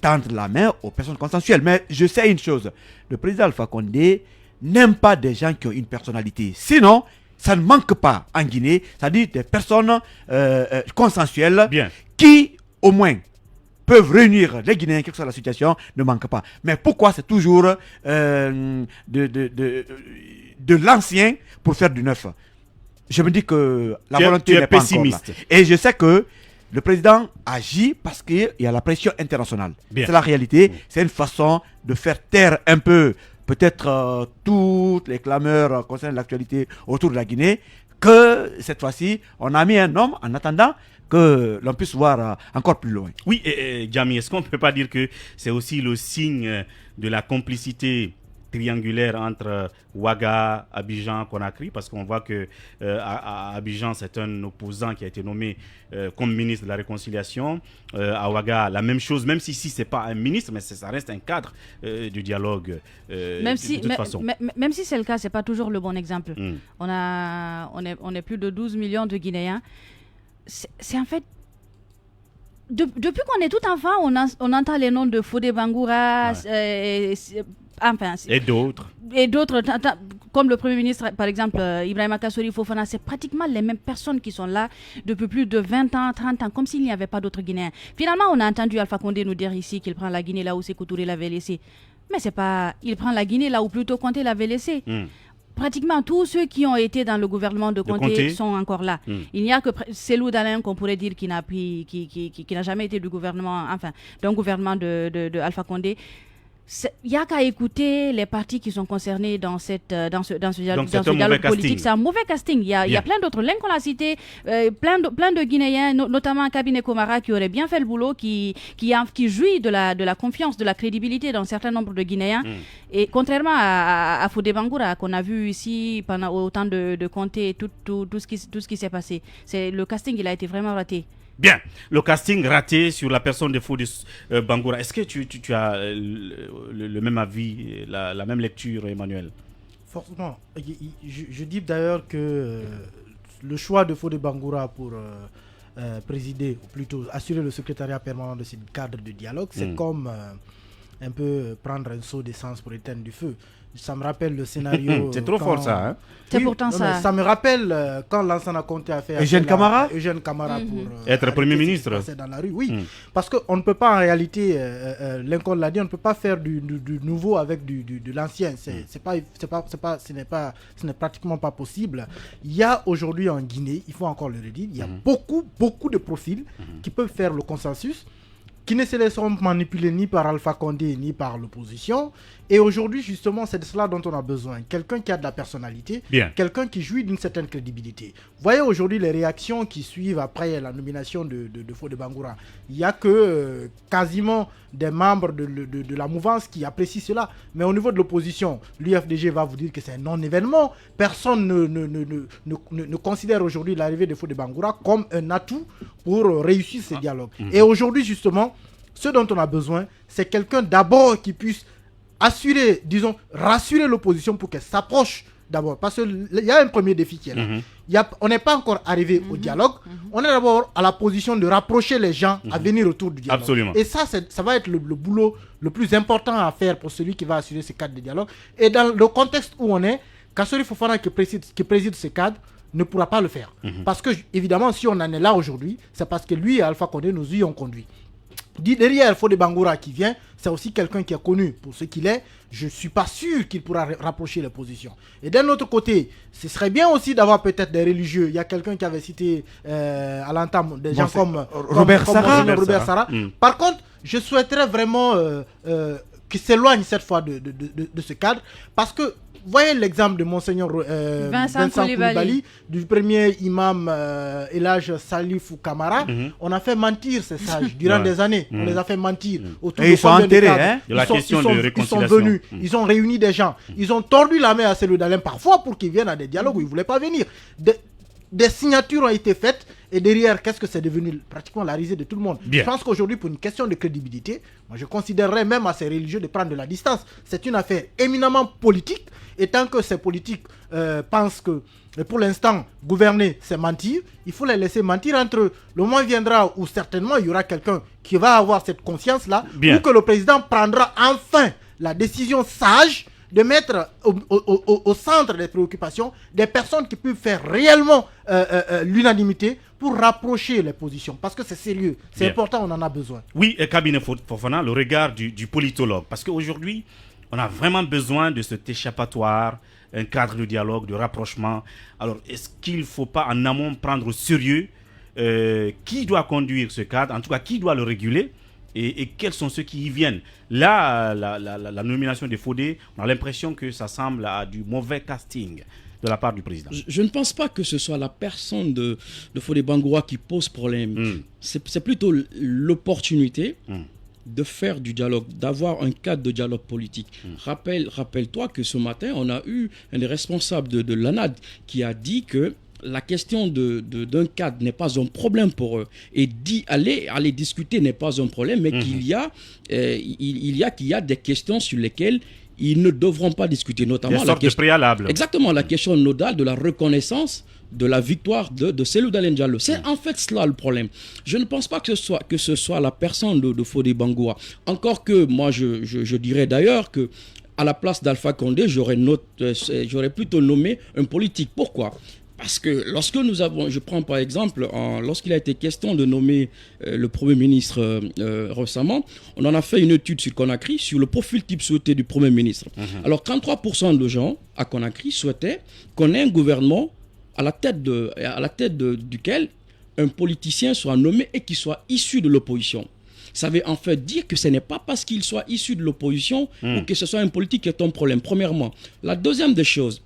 tendre la main aux personnes consensuelles. Mais je sais une chose. Le président Alpha Condé n'aime pas des gens qui ont une personnalité. Sinon... ça ne manque pas en Guinée, c'est-à-dire des personnes consensuelles qui, au moins, peuvent réunir les Guinéens, quelle que soit la situation, ne manque pas. Mais pourquoi c'est toujours de l'ancien pour faire du neuf? Je me dis que la volonté n'est pas encore là. Et je sais que le président agit parce qu'il y a la pression internationale. C'est la réalité, c'est une façon de faire taire un peu peut-être toutes les clameurs concernant l'actualité autour de la Guinée, que cette fois-ci, on a mis un homme en attendant que l'on puisse voir encore plus loin. Oui, et Jamy, est-ce qu'on ne peut pas dire que c'est aussi le signe de la complicité triangulaire entre Ouaga, Abidjan, Conakry, parce qu'on voit que à Abidjan, c'est un opposant qui a été nommé comme ministre de la Réconciliation. À Ouaga, la même chose, même si ici, ce n'est pas un ministre, mais ça reste un cadre du dialogue. Même si c'est le cas, ce n'est pas toujours le bon exemple. On est plus de 12 millions de Guinéens. C'est en fait... Depuis qu'on est tout enfant, on entend les noms de Fodé Bangoura, et d'autres. Et d'autres, comme le Premier ministre, par exemple, Ibrahima Kassori Fofana, c'est pratiquement les mêmes personnes qui sont là depuis plus de 20 ans, 30 ans, comme s'il n'y avait pas d'autres Guinéens. Finalement, on a entendu Alpha Condé nous dire ici qu'il prend la Guinée là où Sékou Touré l'avait laissé. Mais c'est pas... Il prend la Guinée là où plutôt Conté l'avait laissé. Pratiquement tous ceux qui ont été dans le gouvernement de Conté sont encore là. Il n'y a que Cellou Dalein qu'on pourrait dire qui n'a jamais été du gouvernement, enfin, d'un gouvernement de Alpha Condé. Il n'y a qu'à écouter les partis qui sont concernés dans ce dialogue politique. C'est un mauvais casting. Il y a plein d'autres. L'un qu'on a cité, plein de Guinéens, notamment Cabinet Komara, qui aurait bien fait le boulot, qui jouit de la confiance, de la crédibilité d'un certain nombre de Guinéens. Et contrairement à Fodé Bangoura, qu'on a vu ici pendant autant de Conté, tout ce qui s'est passé. Le casting, il a été vraiment raté. Bien, le casting raté sur la personne de Fodé Bangoura. Est-ce que tu as le même avis, la même lecture, Emmanuel? Forcément. Je dis d'ailleurs que le choix de Fodé Bangoura pour présider, ou plutôt assurer le secrétariat permanent de ce cadre de dialogue, c'est comme un peu prendre un seau d'essence pour éteindre du feu. Ça me rappelle le scénario... C'est trop fort ça, hein? C'est pourtant ça. Ça me rappelle quand Lansana Conté a fait... Eugène Camara pour... être Premier ministre. Dans la rue, oui. Parce qu'on ne peut pas en réalité, Lincoln l'a dit, on ne peut pas faire du nouveau avec de l'ancien. Ce n'est pratiquement pas possible. Il y a aujourd'hui en Guinée, il faut encore le redire, il y a beaucoup de profils qui peuvent faire le consensus, qui ne se laisseront manipuler ni par Alpha Condé ni par l'opposition. Et aujourd'hui, justement, c'est de cela dont on a besoin. Quelqu'un qui a de la personnalité, quelqu'un qui jouit d'une certaine crédibilité. Vous voyez aujourd'hui les réactions qui suivent après la nomination de Fodé Bangoura. Il n'y a que quasiment des membres de la mouvance qui apprécient cela. Mais au niveau de l'opposition, l'UFDG va vous dire que c'est un non-événement. Personne ne considère aujourd'hui l'arrivée de Fodé Bangoura comme un atout pour réussir ces dialogues. Et aujourd'hui, justement, ce dont on a besoin, c'est quelqu'un d'abord qui puisse assurer, disons, rassurer l'opposition pour qu'elle s'approche d'abord. Parce qu'il y a un premier défi qui est là. On n'est pas encore arrivé au dialogue. On est d'abord à la position de rapprocher les gens à venir autour du dialogue. Absolument. Et ça va être le boulot le plus important à faire pour celui qui va assurer ce cadre de dialogue. Et dans le contexte où on est, Kassori Fofana qui préside ce cadre ne pourra pas le faire. Parce que, évidemment, si on en est là aujourd'hui, c'est parce que lui et Alpha Condé nous y ont conduit. Derrière Fodé Bangoura qui vient, c'est aussi quelqu'un qui est connu pour ce qu'il est. Je ne suis pas sûr qu'il pourra rapprocher les positions. Et d'un autre côté, ce serait bien aussi d'avoir peut-être des religieux. Il y a quelqu'un qui avait cité à l'entame des gens comme Robert Sarra. Par contre, je souhaiterais vraiment qu'il s'éloigne cette fois de ce cadre. Parce que, voyez l'exemple de Monseigneur Vincent Koulibaly, du premier imam Elhaj Salifou Kamara. On a fait mentir ces sages durant des années. On les a fait mentir. Et ils sont enterrés. De la question de réconciliation. Ils sont venus, ils ont réuni des gens. Ils ont tordu la main à Cellou Dalein parfois pour qu'ils viennent à des dialogues où ils ne voulaient pas venir. Des signatures ont été faites et derrière, qu'est-ce que c'est devenu? Pratiquement la risée de tout le monde. Je pense qu'aujourd'hui, pour une question de crédibilité, moi je considérerais même à ces religieux de prendre de la distance. C'est une affaire éminemment politique et tant que ces politiques pensent que pour l'instant, gouverner, c'est mentir, il faut les laisser mentir entre eux. Le moment viendra où certainement il y aura quelqu'un qui va avoir cette conscience-là, ou que le président prendra enfin la décision sage de mettre au centre des préoccupations des personnes qui peuvent faire réellement l'unanimité pour rapprocher les positions. Parce que c'est sérieux, c'est important, on en a besoin. Oui, et Cabinet Fofana, le regard du politologue. Parce qu'aujourd'hui, on a vraiment besoin de cet échappatoire, un cadre de dialogue, de rapprochement. Alors, est-ce qu'il ne faut pas en amont prendre au sérieux qui doit conduire ce cadre, en tout cas qui doit le réguler? et quels sont ceux qui y viennent. Là, la nomination de Fodé, on a l'impression que ça semble à du mauvais casting de la part du président. Je ne pense pas que ce soit la personne de Fodé Bangoura qui pose problème. C'est plutôt l'opportunité de faire du dialogue, d'avoir un cadre de dialogue politique. Rappelle-toi que ce matin, on a eu un des responsables de l'ANAD qui a dit que la question d'un cadre n'est pas un problème pour eux. Et aller discuter n'est pas un problème, mais qu'il y a des questions sur lesquelles ils ne devront pas discuter, notamment la question préalable. Exactement, la question nodale de la reconnaissance de la victoire de Cellou Dalein Diallo. C'est en fait cela le problème. Je ne pense pas que ce soit la personne de Fodé Bangoura. Encore que moi, je dirais d'ailleurs que à la place d'Alpha Condé, j'aurais plutôt nommé un politique. Pourquoi ? Parce que lorsque je prends par exemple, lorsqu'il a été question de nommer le Premier ministre récemment, on en a fait une étude sur Conakry, sur le profil type souhaité du Premier ministre. Alors 33% de gens à Conakry souhaitaient qu'on ait un gouvernement à la tête duquel un politicien soit nommé et qu'il soit issu de l'opposition. Ça veut en fait dire que ce n'est pas parce qu'il soit issu de l'opposition ou que ce soit un politique qui est un problème, premièrement. La deuxième des choses,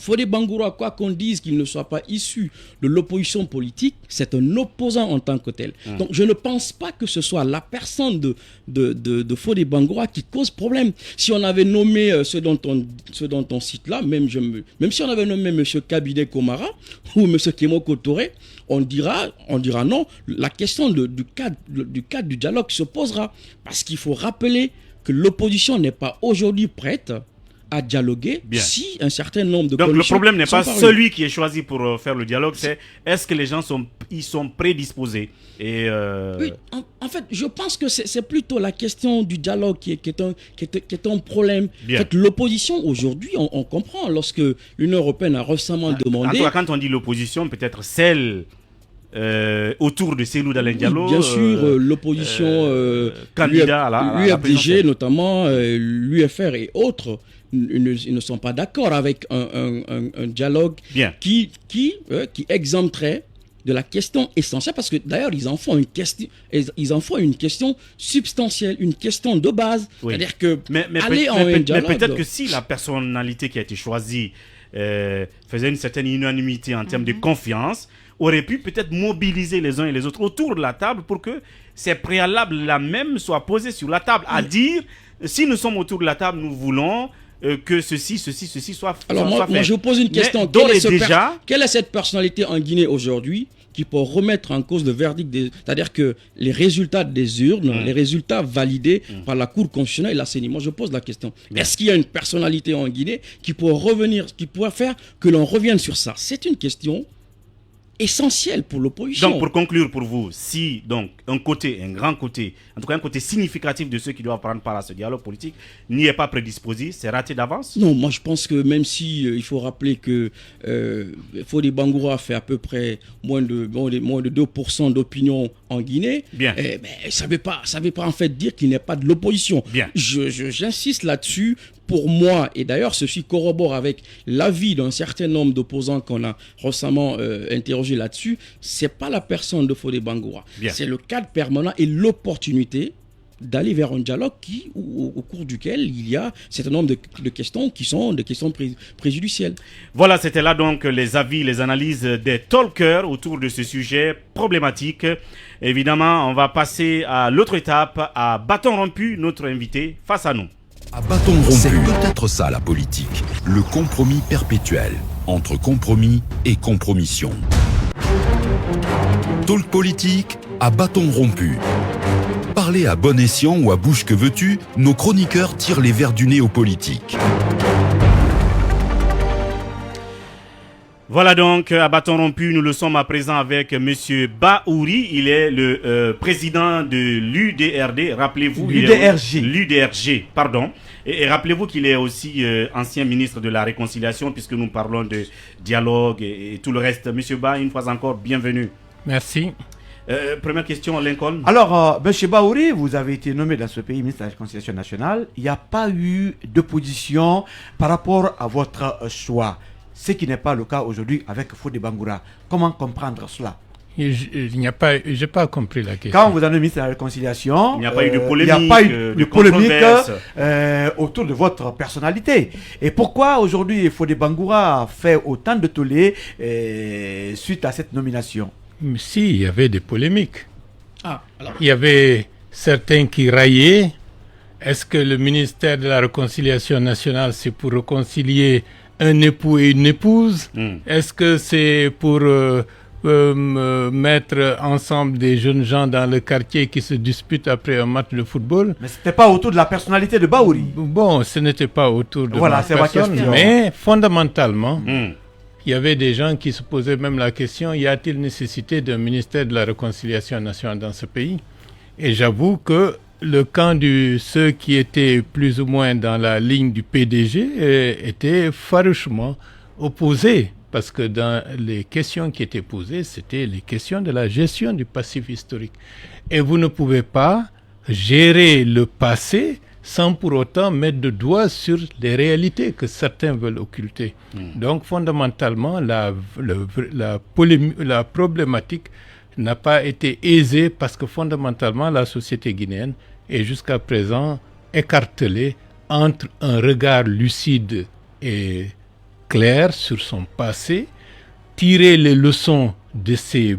Fodé Bangoura, quoi qu'on dise qu'il ne soit pas issu de l'opposition politique, c'est un opposant en tant que tel. Donc je ne pense pas que ce soit la personne de Fodé Bangoura qui cause problème. Si on avait nommé ceux dont on cite là, même si on avait nommé M. Kabine Komara ou M. Kemoko Touré, on dira non. La question du cadre du dialogue se posera. Parce qu'il faut rappeler que l'opposition n'est pas aujourd'hui prête à dialoguer si un certain nombre de Donc le problème n'est pas celui qui est choisi pour faire le dialogue, c'est est-ce que les gens sont prédisposés et Oui, en fait, je pense que c'est plutôt la question du dialogue qui est un problème. En fait, l'opposition aujourd'hui, on comprend lorsque l'Union européenne a récemment demandé... Quand on dit l'opposition, peut-être celle... autour de Cellou Dalein Diallo, bien sûr, l'opposition, candidat à l'UFDG notamment, l'UFR et autres, ils ne sont pas d'accord avec un dialogue qui exempterait de la question essentielle, parce que d'ailleurs ils en font une question substantielle, une question de base. C'est-à-dire que mais peut-être que si la personnalité qui a été choisie faisait une certaine unanimité en termes de confiance, aurait pu peut-être mobiliser les uns et les autres autour de la table pour que ces préalables-là même soient posés sur la table, à dire, si nous sommes autour de la table, nous voulons que ceci soit fait. Alors moi je vous pose une question. Quelle est cette personnalité en Guinée aujourd'hui qui peut remettre en cause le verdict c'est-à-dire que les résultats des urnes, les résultats validés par la Cour constitutionnelle et la CENI. Moi, je pose la question. Est-ce qu'il y a une personnalité en Guinée qui pourrait faire que l'on revienne sur ça? C'est une question essentiel pour l'opposition. Donc, pour conclure pour vous, si donc un grand côté, en tout cas un côté significatif de ceux qui doivent prendre part à ce dialogue politique n'y est pas prédisposé, c'est raté d'avance? Non, moi je pense que même si il faut rappeler que Fodé Bangoura fait à peu près moins de 2% d'opinion en Guinée, ça veut pas en fait dire qu'il n'est pas de l'opposition. J'insiste là-dessus. Pour moi, et d'ailleurs ceci corrobore avec l'avis d'un certain nombre d'opposants qu'on a récemment interrogé là-dessus, c'est pas la personne de Fodé Bangoura, c'est le cadre permanent et l'opportunité d'aller vers un dialogue au cours duquel il y a un certain nombre de questions qui sont des questions préjudicielles. Voilà, c'était là donc les avis, les analyses des talkers autour de ce sujet problématique. Évidemment, on va passer à l'autre étape, à bâton rompu, notre invité face à nous. À bâton rompu, c'est peut-être ça la politique, le compromis perpétuel entre compromis et compromission. Talk politique à bâton rompu. Parler à bon escient ou à bouche que veux-tu, nos chroniqueurs tirent les verres du nez aux politiques. Voilà donc, à bâton rompu, nous le sommes à présent avec Monsieur Bahouri. Il est le président de l'UDRD. Rappelez-vous, l'UDRG, pardon. Et rappelez-vous qu'il est aussi ancien ministre de la Réconciliation, puisque nous parlons de dialogue et tout le reste. Monsieur Ba, une fois encore, bienvenue. Merci. Première question, Lincoln. Alors, M. Bahouri, vous avez été nommé dans ce pays ministre de la Réconciliation nationale. Il n'y a pas eu d'opposition par rapport à votre choix. Ce qui n'est pas le cas aujourd'hui avec Fodé Bangoura. Comment comprendre cela? Il n'y a pas, j'ai pas compris la question. Quand vous avez mis la réconciliation, il n'y a pas eu de polémique, il n'y a pas eu de polémique autour de votre personnalité. Et pourquoi aujourd'hui Fodé Bangoura fait autant de tollé suite à cette nomination? Si, il y avait des polémiques. Il y avait certains qui raillaient. Est-ce que le ministère de la Réconciliation nationale, c'est pour réconcilier un époux et une épouse? Est-ce que c'est pour mettre ensemble des jeunes gens dans le quartier qui se disputent après un match de football? Mais ce n'était pas autour de la personnalité de Bahouri. Bon, ce n'était pas autour de ma personne, question. Mais fondamentalement, il y avait des gens qui se posaient même la question, y a-t-il nécessité d'un ministère de la Réconciliation nationale dans ce pays? Et j'avoue que le camp de ceux qui étaient plus ou moins dans la ligne du PDG était farouchement opposé. Parce que dans les questions qui étaient posées, c'était les questions de la gestion du passif historique. Et vous ne pouvez pas gérer le passé sans pour autant mettre le doigt sur les réalités que certains veulent occulter. Donc fondamentalement, la problématique n'a pas été aisée parce que fondamentalement, la société guinéenne est jusqu'à présent écartelée entre un regard lucide et clair sur son passé, tirer les leçons de ses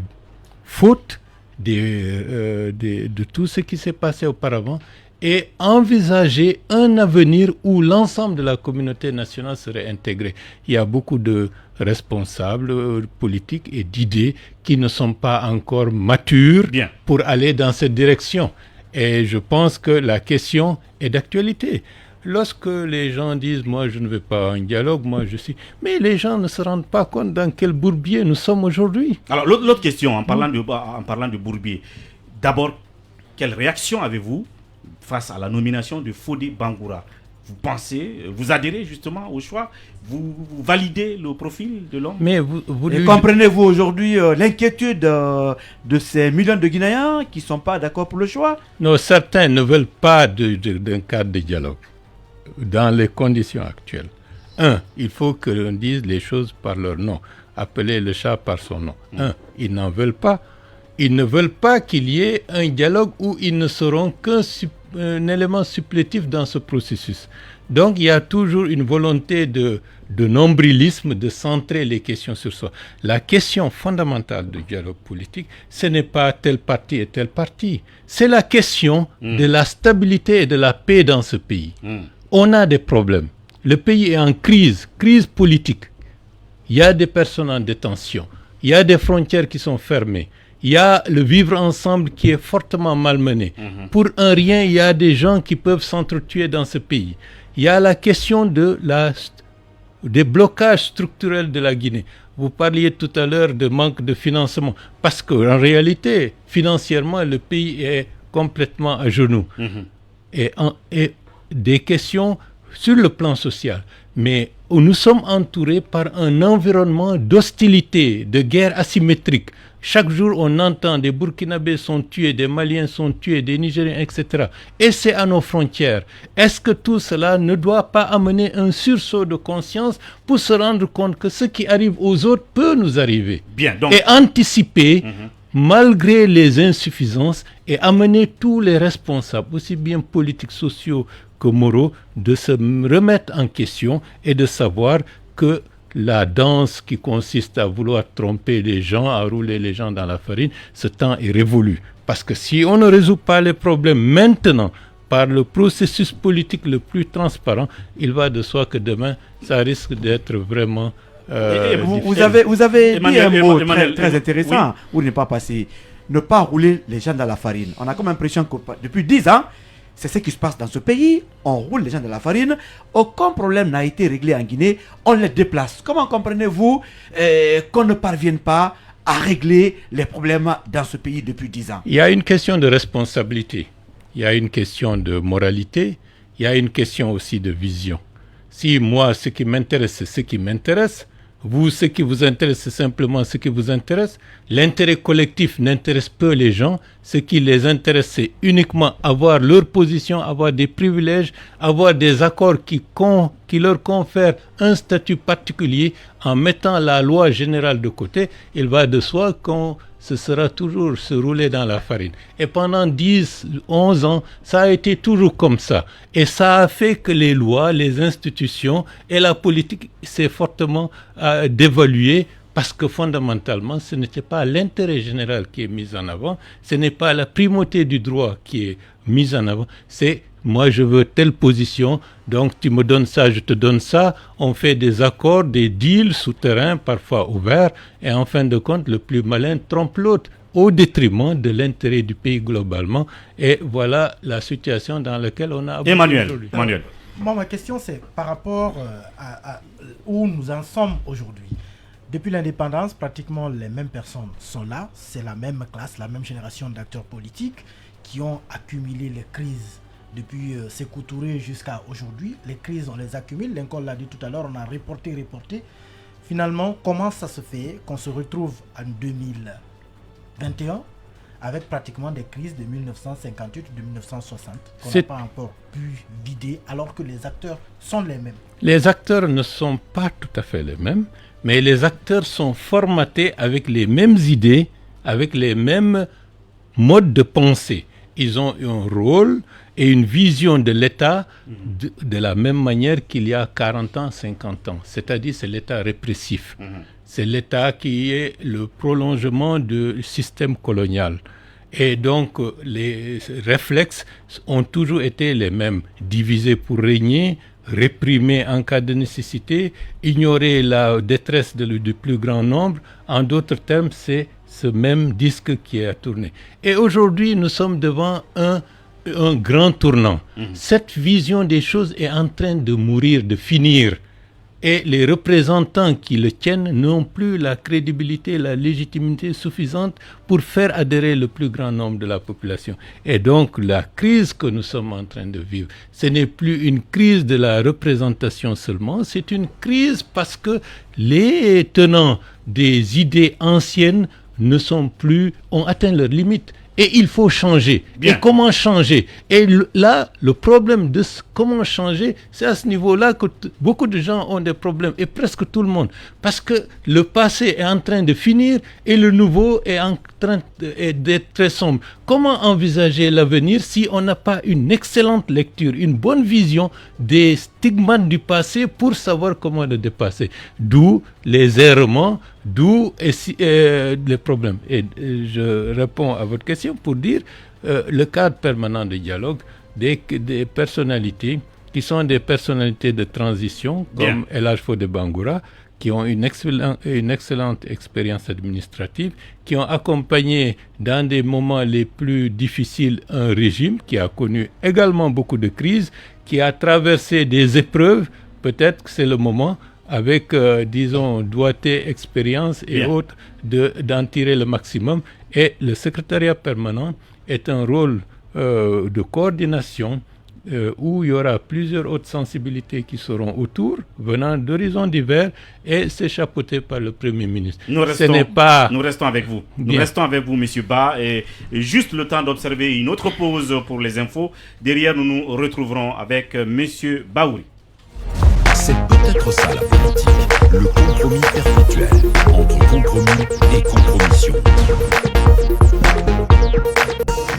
fautes, de tout ce qui s'est passé auparavant et envisager un avenir où l'ensemble de la communauté nationale serait intégrée. Il y a beaucoup de responsables politiques et d'idées qui ne sont pas encore matures pour aller dans cette direction. Et je pense que la question est d'actualité. Lorsque les gens disent « moi je ne veux pas un dialogue, moi je suis… » Mais les gens ne se rendent pas compte dans quel bourbier nous sommes aujourd'hui. Alors l'autre question, en parlant de bourbier, d'abord, quelle réaction avez-vous face à la nomination de Fodé Bangoura? Vous adhérez justement au choix? Vous validez le profil de l'homme? Mais comprenez-vous aujourd'hui l'inquiétude de ces millions de Guinéens qui ne sont pas d'accord pour le choix? Non, certains ne veulent pas d'un cadre de dialogue dans les conditions actuelles. Il faut que l'on dise les choses par leur nom. Appeler le chat par son nom. Ils n'en veulent pas. Ils ne veulent pas qu'il y ait un dialogue où ils ne seront qu'un élément supplétif dans ce processus. Donc il y a toujours une volonté de nombrilisme, de centrer les questions sur soi. La question fondamentale du dialogue politique, ce n'est pas tel parti et tel parti. C'est la question de la stabilité et de la paix dans ce pays. On a des problèmes. Le pays est en crise politique. Il y a des personnes en détention. Il y a des frontières qui sont fermées. Il y a le vivre ensemble qui est fortement malmené. Pour un rien, il y a des gens qui peuvent s'entretuer dans ce pays. Il y a la question des blocages structurels de la Guinée. Vous parliez tout à l'heure de manque de financement. Parce qu'en réalité, financièrement, le pays est complètement à genoux. Et des questions sur le plan social. Mais nous sommes entourés par un environnement d'hostilité, de guerre asymétrique. Chaque jour, on entend des Burkinabés sont tués, des Maliens sont tués, des Nigériens, etc. Et c'est à nos frontières. Est-ce que tout cela ne doit pas amener un sursaut de conscience pour se rendre compte que ce qui arrive aux autres peut nous arriver? Et anticiper, malgré les insuffisances, et amener tous les responsables, aussi bien politiques, sociaux que moraux, de se remettre en question et de savoir que la danse qui consiste à vouloir tromper les gens, à rouler les gens dans la farine, ce temps est révolu. Parce que si on ne résout pas les problèmes maintenant par le processus politique le plus transparent, il va de soi que demain, ça risque d'être vraiment vous avez dit un mot très intéressant, où n'est pas passé. Ne pas rouler les gens dans la farine. On a comme l'impression que depuis 10 ans, c'est ce qui se passe dans ce pays. On roule les gens dans la farine. Aucun problème n'a été réglé en Guinée. On les déplace. Comment comprenez-vous qu'on ne parvienne pas à régler les problèmes dans ce pays depuis 10 ans? Il y a une question de responsabilité. Il y a une question de moralité. Il y a une question aussi de vision. Si moi, ce qui m'intéresse, c'est ce qui m'intéresse, vous, ce qui vous intéresse, c'est simplement ce qui vous intéresse. L'intérêt collectif n'intéresse peu les gens. Ce qui les intéresse, c'est uniquement avoir leur position, avoir des privilèges, avoir des accords qui leur confèrent un statut particulier en mettant la loi générale de côté. Il va de soi qu'on ce sera toujours se rouler dans la farine. Et pendant 10, 11 ans, ça a été toujours comme ça. Et ça a fait que les lois, les institutions et la politique s'est fortement dévaluée. Parce que fondamentalement, ce n'était pas l'intérêt général qui est mis en avant, ce n'est pas la primauté du droit qui est mise en avant, c'est moi je veux telle position, donc tu me donnes ça, je te donne ça, on fait des accords, des deals souterrains, parfois ouverts, et en fin de compte, le plus malin trompe l'autre au détriment de l'intérêt du pays globalement. Et voilà la situation dans laquelle on a abouti aujourd'hui. Emmanuel. Moi, ma question, c'est par rapport à où nous en sommes aujourd'hui. Depuis l'indépendance, pratiquement les mêmes personnes sont là. C'est la même classe, la même génération d'acteurs politiques qui ont accumulé les crises depuis Sékou Touré jusqu'à aujourd'hui. Les crises, on les accumule. Lincoln l'a dit tout à l'heure, on a reporté. Finalement, comment ça se fait qu'on se retrouve en 2021 avec pratiquement des crises de 1958 de 1960 qu'on n'a pas encore pu vider alors que les acteurs sont les mêmes? Les acteurs ne sont pas tout à fait les mêmes. Mais les acteurs sont formatés avec les mêmes idées, avec les mêmes modes de pensée. Ils ont un rôle et une vision de l'État de la même manière qu'il y a 40 ans, 50 ans. C'est-à-dire c'est l'État répressif. C'est l'État qui est le prolongement du système colonial. Et donc les réflexes ont toujours été les mêmes. Diviser pour régner, réprimer en cas de nécessité, ignorer la détresse du plus grand nombre. En d'autres termes, c'est ce même disque qui est à tourner. Et aujourd'hui, nous sommes devant un grand tournant. Cette vision des choses est en train de mourir, de finir. Et les représentants qui le tiennent n'ont plus la crédibilité, la légitimité suffisante pour faire adhérer le plus grand nombre de la population. Et donc la crise que nous sommes en train de vivre, ce n'est plus une crise de la représentation seulement, c'est une crise parce que les tenants des idées anciennes ont atteint leurs limites. Et il faut changer. Bien. Et comment changer? Et là, le problème de comment changer, c'est à ce niveau-là que beaucoup de gens ont des problèmes, et presque tout le monde. Parce que le passé est en train de finir et le nouveau est en train d'être très sombre. Comment envisager l'avenir si on n'a pas une excellente lecture, une bonne vision des stigmates du passé pour savoir comment le dépasser? D'où les errements, d'où les problèmes. Et je réponds à votre question pour dire le cadre permanent de dialogue des personnalités qui sont des personnalités de transition comme El Hadj Fodé Bangoura, qui ont une excellente expérience administrative, qui ont accompagné dans des moments les plus difficiles un régime qui a connu également beaucoup de crises, qui a traversé des épreuves. Peut-être que c'est le moment, avec, disons, doigté, expérience et autres, d'en tirer le maximum. Et le secrétariat permanent est un rôle de coordination où il y aura plusieurs autres sensibilités qui seront autour, venant d'horizons divers, et c'est chapeauté par le Premier ministre. Nous restons avec vous. Bien. Nous restons avec vous, M. Ba, et juste le temps d'observer une autre pause pour les infos. Derrière, nous nous retrouverons avec M. Baouri. C'est peut-être ça la politique, le compromis perpétuel entre compromis et compromission.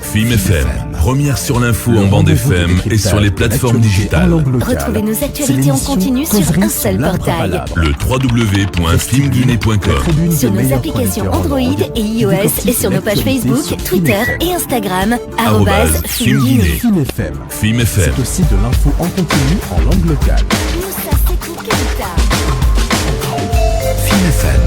FIM FM, première sur l'info en bande FM et sur les plateformes digitales. Retrouvez nos actualités en continu sur un seul portail. Le www.fimguinée.com. Sur nos applications Android et iOS et sur nos pages Facebook, Twitter et Instagram, @FimGuinée. FIM FM. C'est aussi de l'info en continu en langue locale. FIM FM.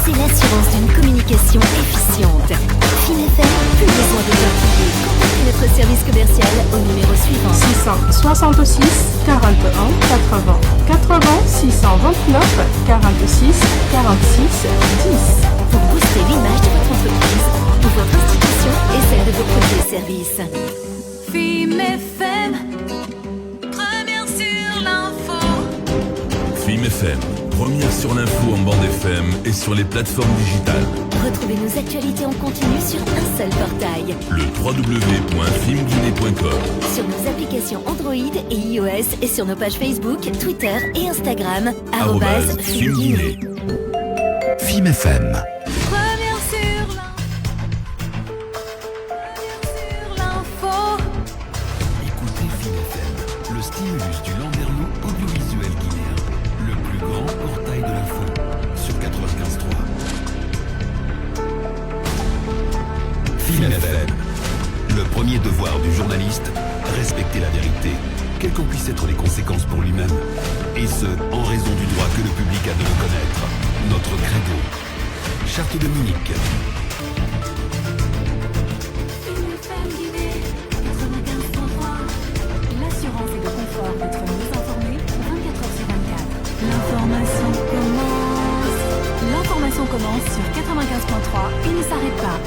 C'est l'assurance d'une communication efficiente. FIM FM, plus besoin de tortiller. Contactez notre service commercial au numéro suivant: 666 41 80 80 629 46 46 10. Pour booster l'image de votre entreprise, de votre institution et celle de vos produits et services. FIM FM, première sur l'info. FIM FM, première sur l'info en bande FM et sur les plateformes digitales. Retrouvez nos actualités en continu sur un seul portail. Le www.fimguinée.com. Sur nos applications Android et iOS et sur nos pages Facebook, Twitter et Instagram, @FimGuinée. FIM FM. Première sur l'info. Écoutez FIM FM, le stimulus du Landerneau audiovisuel guinéen, le plus grand portail de l'info, sur 95.3. FIM FM, le premier devoir du journaliste, respecter la vérité, quelles qu'en puissent être les conséquences pour lui-même, et ce, en raison du droit que le public a de le connaître. Notre credo. Charte de Munich. L'assurance et le confort d'être mieux informé 24h/24. L'information commence sur 95.3 et ne s'arrête pas.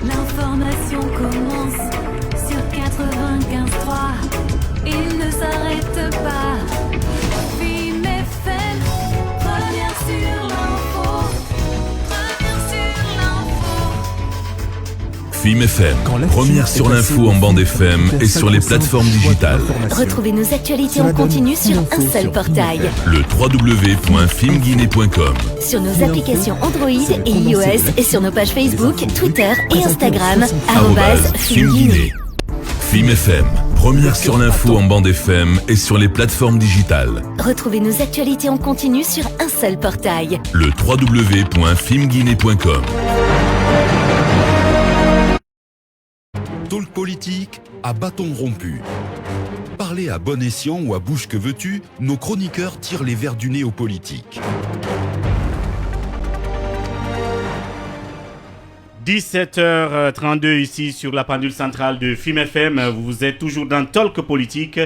L'information commence sur 95.3. Il ne s'arrête pas. FIM FM, première sur l'info. FIM FM, première sur l'info en bande FM et sur les plateformes digitales. Retrouvez nos actualités en continu sur un seul portail. Le www.filmguinée.com. Sur nos applications Android et iOS et sur nos pages Facebook, Twitter et Instagram, @FIMGuinée. FIM FM, première sur l'info en bande FM et sur les plateformes digitales. Retrouvez nos actualités en continu sur un seul portail. Le www.filmguinée.com. Talk politique à bâton rompu. Parler à bon escient ou à bouche que veux-tu, nos chroniqueurs tirent les verres du nez aux politiques. 17h32 ici sur la pendule centrale de FIM FM. Vous êtes toujours dans Talk Politique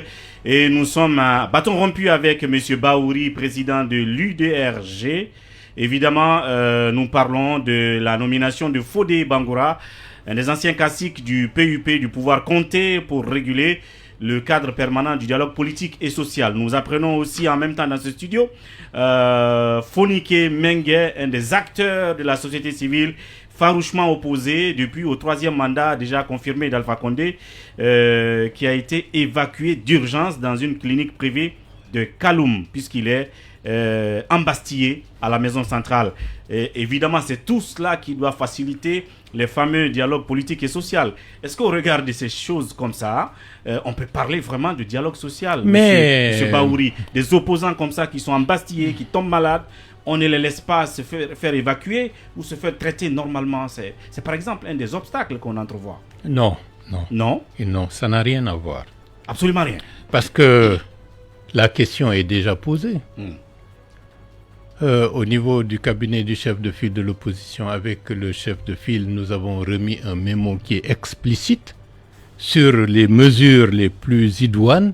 et nous sommes à bâton rompu avec M. Bahouri, président de l'UDRG. Évidemment, nous parlons de la nomination de Fodé Bangoura, un des anciens classiques du PUP, du pouvoir compté pour réguler le cadre permanent du dialogue politique et social. Nous apprenons aussi en même temps dans ce studio Fonike Mengue, un des acteurs de la société civile farouchement opposé depuis au 3e mandat déjà confirmé d'Alpha Condé, qui a été évacué d'urgence dans une clinique privée de Kaloum, puisqu'il est embastillé à la maison centrale. Et évidemment, c'est tout cela qui doit faciliter les fameux dialogues politiques et social. Est-ce qu'au regard de ces choses comme ça, on peut parler vraiment de dialogue social, monsieur Bahouri? Des opposants comme ça qui sont embastillés, qui tombent malades, on ne les laisse pas se faire évacuer ou se faire traiter normalement. C'est par exemple un des obstacles qu'on entrevoit. Non. Non, ça n'a rien à voir. Absolument rien. Parce que la question est déjà posée. Au niveau du cabinet du chef de file de l'opposition, avec le chef de file, nous avons remis un mémo qui est explicite sur les mesures les plus idoines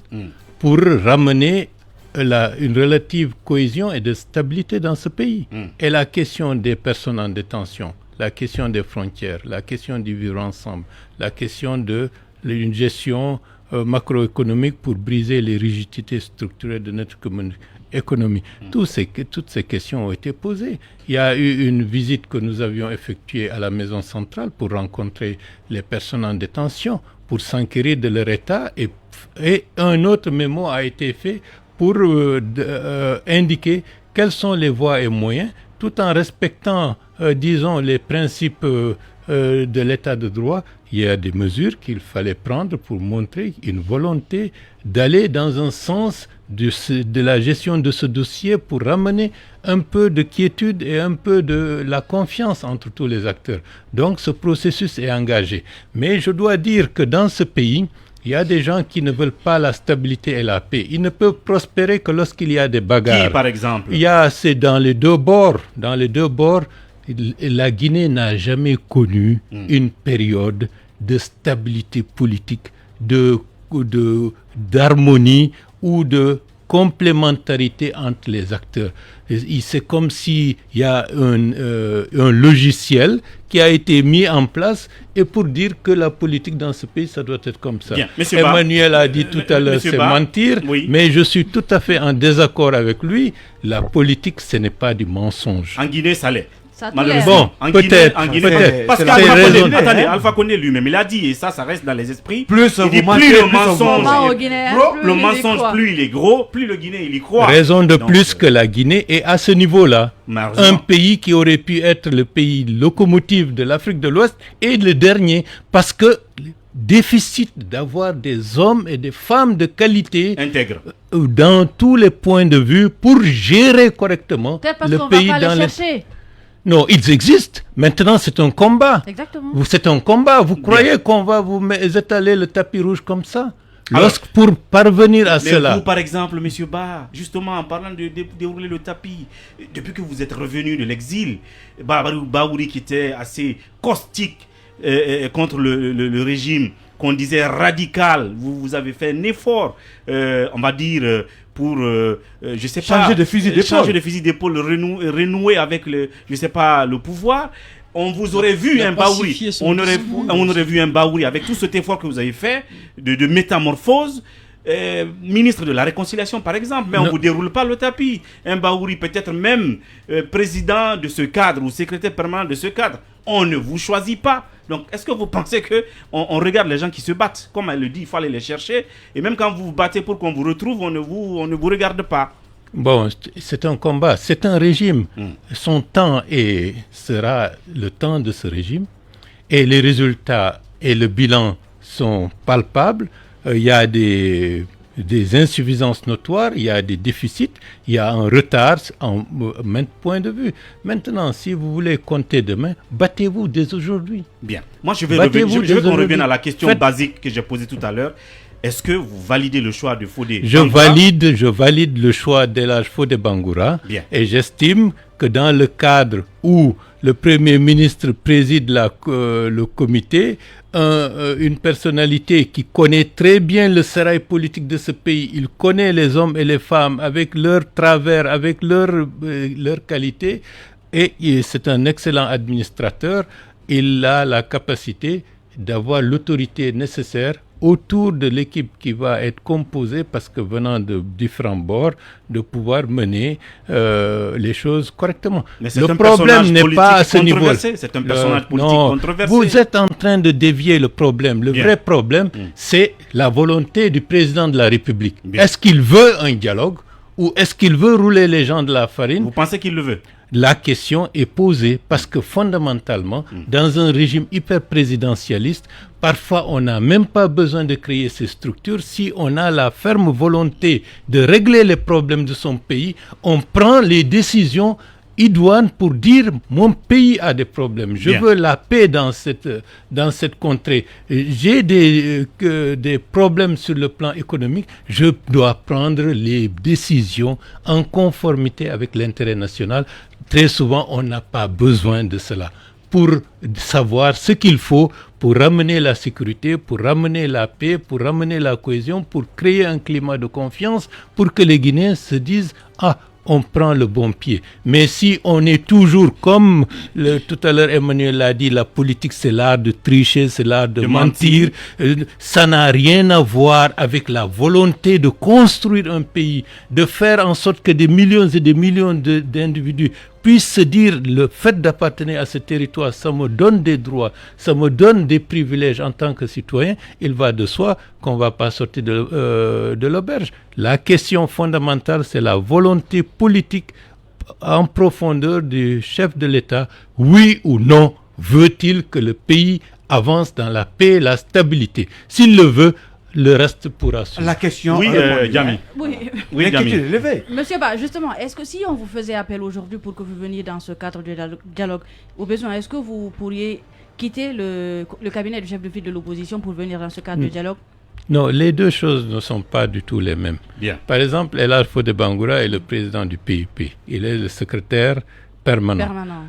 pour ramener une relative cohésion et de stabilité dans ce pays. Et la question des personnes en détention, la question des frontières, la question du vivre ensemble, la question de une gestion macroéconomique pour briser les rigidités structurelles de notre économie. Toutes ces questions ont été posées. Il y a eu une visite que nous avions effectuée à la Maison centrale pour rencontrer les personnes en détention, pour s'enquérir de leur état, et un autre mémo a été fait pour indiquer quelles sont les voies et moyens, tout en respectant, disons, les principes de l'état de droit. Il y a des mesures qu'il fallait prendre pour montrer une volonté d'aller dans un sens de la gestion de ce dossier pour ramener un peu de quiétude et un peu de la confiance entre tous les acteurs. Donc ce processus est engagé. Mais je dois dire que dans ce pays, il y a des gens qui ne veulent pas la stabilité et la paix. Ils ne peuvent prospérer que lorsqu'il y a des bagarres. Qui, par exemple? C'est dans les deux bords. Dans les deux bords, la Guinée n'a jamais connu une période de stabilité politique, d'harmonie ou de complémentarité entre les acteurs. C'est comme s'il y a un logiciel qui a été mis en place et pour dire que la politique dans ce pays, ça doit être comme ça. Bien. Emmanuel a dit tout à l'heure, c'est mentir, mais je suis tout à fait en désaccord avec lui. La politique, ce n'est pas du mensonge. En Guinée, ça l'est. Bon, peut-être. Parce qu'Alpha Condé lui-même, il a dit, et ça reste dans les esprits. Plus le mensonge, plus il est gros, plus le Guinéen il y croit. Raison de plus que la Guinée est à ce niveau-là. Un pays qui aurait pu être le pays locomotive de l'Afrique de l'Ouest est le dernier, parce que déficit d'avoir des hommes et des femmes de qualité intègres dans tous les points de vue pour gérer correctement le pays dans les... Non, ils existent. Maintenant, c'est un combat. Exactement. C'est un combat. Vous croyez qu'on va vous étaler le tapis rouge comme ça? Pour parvenir à cela. Vous, par exemple, M. Ba, justement, en parlant de dérouler le tapis, depuis que vous êtes revenu de l'exil, Baouri qui était assez caustique contre le régime, qu'on disait radical, vous avez fait un effort, on va dire... pour, changer de fusil d'épaule, renouer avec le pouvoir. On vous aurait vu un Baouri, on aurait vu un Baouri avec tout cet effort que vous avez fait de métamorphose, ministre de la réconciliation par exemple, mais on ne vous déroule pas le tapis. Un Baouri peut-être même président de ce cadre ou secrétaire permanent de ce cadre. On ne vous choisit pas. Donc, est-ce que vous pensez qu'on regarde les gens qui se battent? Comme elle le dit, il faut aller les chercher. Et même quand vous vous battez pour qu'on vous retrouve, on ne vous regarde pas. Bon, c'est un combat, c'est un régime. Son temps sera le temps de ce régime. Et les résultats et le bilan sont palpables. Il y a des insuffisances notoires, il y a des déficits, il y a un retard en maintes points de vue. Maintenant, si vous voulez compter demain, battez-vous dès aujourd'hui. Bien. Moi, je veux qu'on revienne à la question basique que j'ai posée tout à l'heure. Est-ce que vous validez le choix de Fodé Bangoura? Je valide le choix d'Elhadji Fodé Bangoura. Bien. Et j'estime que dans le cadre où le Premier ministre préside le comité, une personnalité qui connaît très bien le sérail politique de ce pays, il connaît les hommes et les femmes avec leurs travers, avec leurs qualités, et c'est un excellent administrateur. Il a la capacité d'avoir l'autorité nécessaire autour de l'équipe qui va être composée, parce que venant de différents bords, de pouvoir mener les choses correctement. Mais le problème n'est pas à ce niveau. C'est un personnage politique controversé. Vous êtes en train de dévier le problème. Le vrai problème, c'est la volonté du président de la République. Est-ce qu'il veut un dialogue ou est-ce qu'il veut rouler les gens de la farine? Vous pensez qu'il le veut? La question est posée parce que fondamentalement, dans un régime hyper présidentialiste, parfois on n'a même pas besoin de créer ces structures. Si on a la ferme volonté de régler les problèmes de son pays, on prend les décisions idoines pour dire mon pays a des problèmes. Je veux la paix dans cette contrée. J'ai des problèmes sur le plan économique. Je dois prendre les décisions en conformité avec l'intérêt national. Très souvent, on n'a pas besoin de cela pour savoir ce qu'il faut pour ramener la sécurité, pour ramener la paix, pour ramener la cohésion, pour créer un climat de confiance, pour que les Guinéens se disent « Ah, on prend le bon pied. Mais si on est toujours, comme tout à l'heure Emmanuel l'a dit, la politique c'est l'art de tricher, c'est l'art de mentir, ça n'a rien à voir avec la volonté de construire un pays, de faire en sorte que des millions et des millions d'individus puissent se dire, le fait d'appartenir à ce territoire, ça me donne des droits, ça me donne des privilèges en tant que citoyen. Il va de soi qu'on ne va pas sortir de l'auberge. La question fondamentale, c'est la volonté politique en profondeur du chef de l'État. Oui ou non, veut-il que le pays avance dans la paix et la stabilité? S'il le veut, le reste pourra suivre. La question... Oui, Djamil. Oui, Djamil. Monsieur Ba, justement, est-ce que si on vous faisait appel aujourd'hui pour que vous veniez dans ce cadre de dialogue, au besoin, est-ce que vous pourriez quitter le cabinet du chef de file de l'opposition pour venir dans ce cadre de dialogue? Non, les deux choses ne sont pas du tout les mêmes. Bien. Par exemple, Elhadji Fodé Bangoura est le président du PIP. Il est le secrétaire permanent.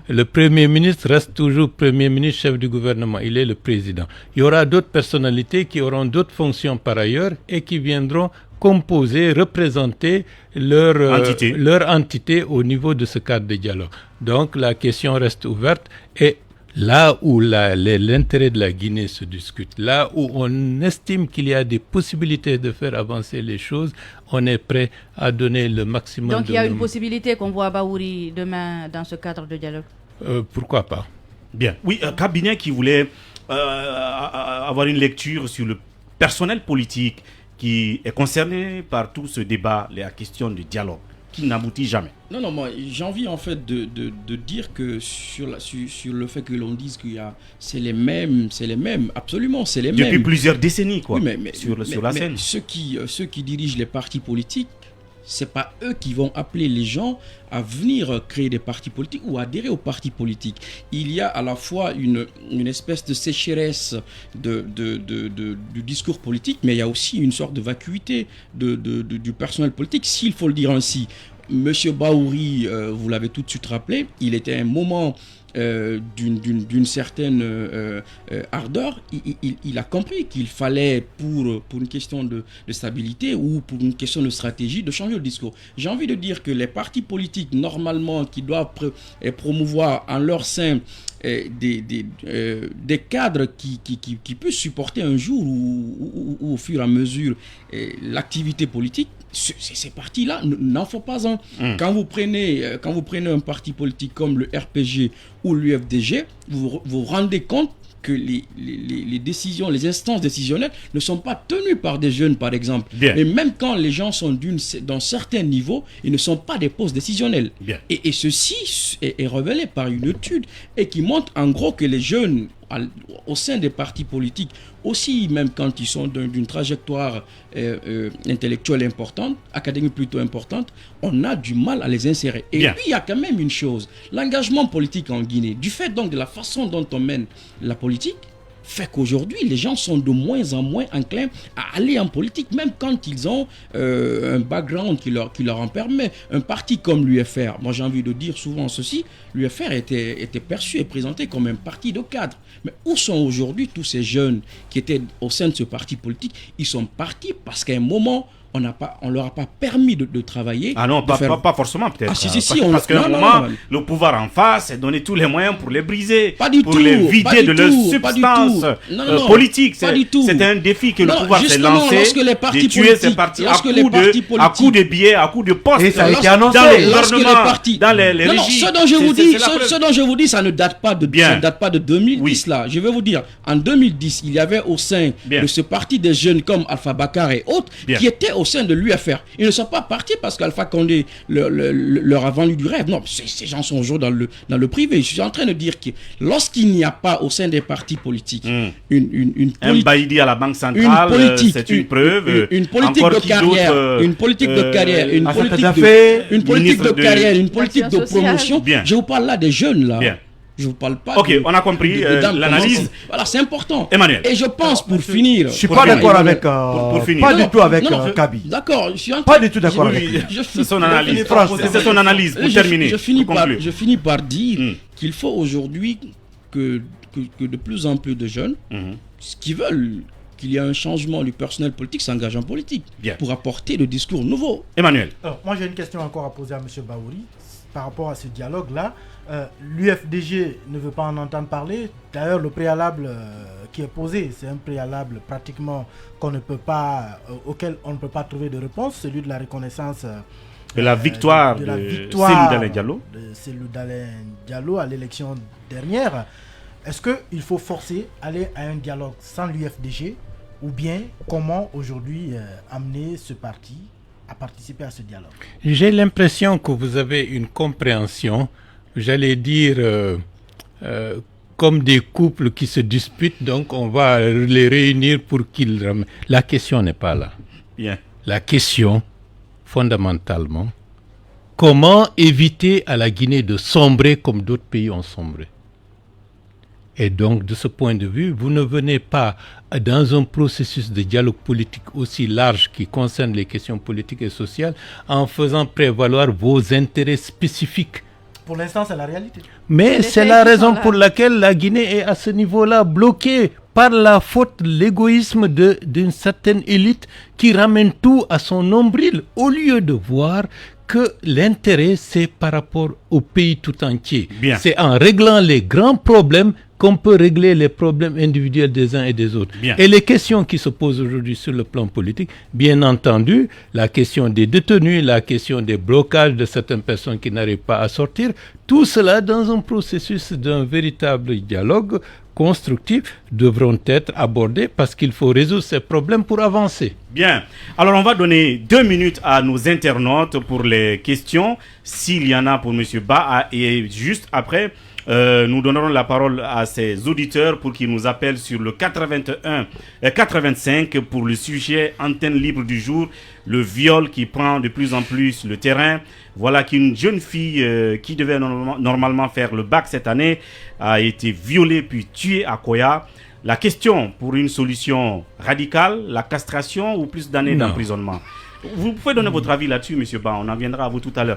Le Premier ministre reste toujours Premier ministre, chef du gouvernement. Il est le président. Il y aura d'autres personnalités qui auront d'autres fonctions par ailleurs et qui viendront composer, représenter leur entité au niveau de ce cadre de dialogue. Donc la question reste ouverte et là où l'intérêt de la Guinée se discute, là où on estime qu'il y a des possibilités de faire avancer les choses, on est prêt à donner le maximum. Donc il y a une possibilité qu'on voit Bahouri demain dans ce cadre de dialogue. Pourquoi pas? Bien. Oui, un cabinet qui voulait avoir une lecture sur le personnel politique qui est concerné par tout ce débat, la question du dialogue, qui n'aboutit jamais. Non, moi j'ai envie en fait de dire que sur le fait que l'on dise qu'il y a c'est les mêmes, absolument c'est les mêmes. Depuis plusieurs décennies quoi. Oui, sur la scène. Ceux qui dirigent les partis politiques, c'est pas eux qui vont appeler les gens à venir créer des partis politiques ou adhérer aux partis politiques. Il y a à la fois une espèce de sécheresse du discours politique, mais il y a aussi une sorte de vacuité du personnel politique, s'il faut le dire ainsi. Monsieur Bahouri, vous l'avez tout de suite rappelé, il était un moment d'une certaine ardeur. Il a compris qu'il fallait, pour une question de stabilité ou pour une question de stratégie, de changer le discours. J'ai envie de dire que les partis politiques, normalement, qui doivent promouvoir en leur sein des cadres qui peuvent supporter un jour ou au fur et à mesure l'activité politique, ces partis-là n'en font pas un. Quand vous prenez un parti politique comme le RPG ou l'UFDG, vous vous rendez compte que les décisions, les instances décisionnelles ne sont pas tenues par des jeunes, par exemple. Bien. Mais même quand les gens sont dans certains niveaux, ils ne sont pas des postes décisionnels. Et ceci est révélé par une étude et qui montre en gros que les jeunes au sein des partis politiques, aussi même quand ils sont d'une trajectoire intellectuelle importante, académique plutôt importante, on a du mal à les insérer. Et puis il y a quand même une chose, l'engagement politique en Guinée, du fait donc de la façon dont on mène la politique, fait qu'aujourd'hui, les gens sont de moins en moins enclins à aller en politique, même quand ils ont un background qui leur en permet. Un parti comme l'UFR, moi j'ai envie de dire souvent ceci, l'UFR était perçu et présenté comme un parti de cadres. Mais où sont aujourd'hui tous ces jeunes qui étaient au sein de ce parti politique? Ils sont partis parce qu'à un moment, on leur a pas permis de travailler. Ah non, pas forcément peut-être. Ah si, parce qu'à un moment, le pouvoir en face a donné tous les moyens pour les briser, pas du pour tout, les vider de leur substance politique. C'était un défi que le pouvoir s'est lancé, de tuer ces partis à coups de billets, à coups de postes. Et ça a été annoncé dans le gouvernement, dans les régies. Ce dont je vous dis, ça ne date pas de 2010 là. Je vais vous dire, en 2010, il y avait au sein de ce parti des jeunes comme Alpha Bakar et autres qui étaient au sein de l'UFR. Ils ne sont pas partis parce qu'Alpha Condé leur a vendu du rêve. Non, ces gens sont aujourd'hui dans le privé. Je suis en train de dire que lorsqu'il n'y a pas au sein des partis politiques un Baïdi à la Banque centrale, c'est une preuve. Une politique de carrière, une politique de carrière, une politique de carrière, une politique de promotion. Je vous parle là des jeunes là. Je vous parle pas. Ok, on a compris l'analyse. Voilà, c'est important. Emmanuel. Et je pense pour finir. Je suis pas d'accord avec. Pas du tout avec Kaby. D'accord, je suis pas du tout d'accord avec. C'est son analyse. C'est son analyse pour terminer. Je finis par dire qu'il faut aujourd'hui que de plus en plus de jeunes qui veulent qu'il y a un changement du personnel politique s'engage en politique pour apporter le discours nouveau. Emmanuel. Alors, moi, j'ai une question encore à poser à M. Bahouri par rapport à ce dialogue-là. L'UFDG ne veut pas en entendre parler. D'ailleurs, le préalable qui est posé, c'est un préalable pratiquement auquel on ne peut pas trouver de réponse, celui de la reconnaissance de la victoire de Cellou Dalein Diallo. De Cellou Dalein Diallo à l'élection dernière. Est-ce qu'il faut forcer aller à un dialogue sans l'UFDG ou bien comment aujourd'hui amener ce parti à participer à ce dialogue? J'ai l'impression que vous avez une compréhension, j'allais dire, comme des couples qui se disputent, donc on va les réunir pour qu'ils... La question n'est pas là. Bien. La question, fondamentalement, comment éviter à la Guinée de sombrer comme d'autres pays ont sombré? Et donc, de ce point de vue, vous ne venez pas dans un processus de dialogue politique aussi large qui concerne les questions politiques et sociales en faisant prévaloir vos intérêts spécifiques. Pour l'instant, c'est la réalité. Mais c'est la raison pour laquelle la Guinée est à ce niveau-là bloquée par la faute, l'égoïsme d'une certaine élite qui ramène tout à son nombril au lieu de voir que l'intérêt, c'est par rapport au pays tout entier. Bien. C'est en réglant les grands problèmes qu'on peut régler les problèmes individuels des uns et des autres. Bien. Et les questions qui se posent aujourd'hui sur le plan politique, bien entendu, la question des détenus, la question des blocages de certaines personnes qui n'arrivent pas à sortir, tout cela dans un processus d'un véritable dialogue constructif devront être abordés parce qu'il faut résoudre ces problèmes pour avancer. Bien. Alors, on va donner 2 minutes à nos internautes pour les questions, s'il y en a pour M. Ba. Et juste après, nous donnerons la parole à ses auditeurs pour qu'ils nous appellent sur le 85 pour le sujet antenne libre du jour, le viol qui prend de plus en plus le terrain. Voilà qu'une jeune fille qui devait normalement faire le bac cette année a été violée puis tuée à Koya. La question pour une solution radicale, la castration ou plus d'années d'emprisonnement? Vous pouvez donner votre avis là-dessus, M. Ba, on en viendra à vous tout à l'heure.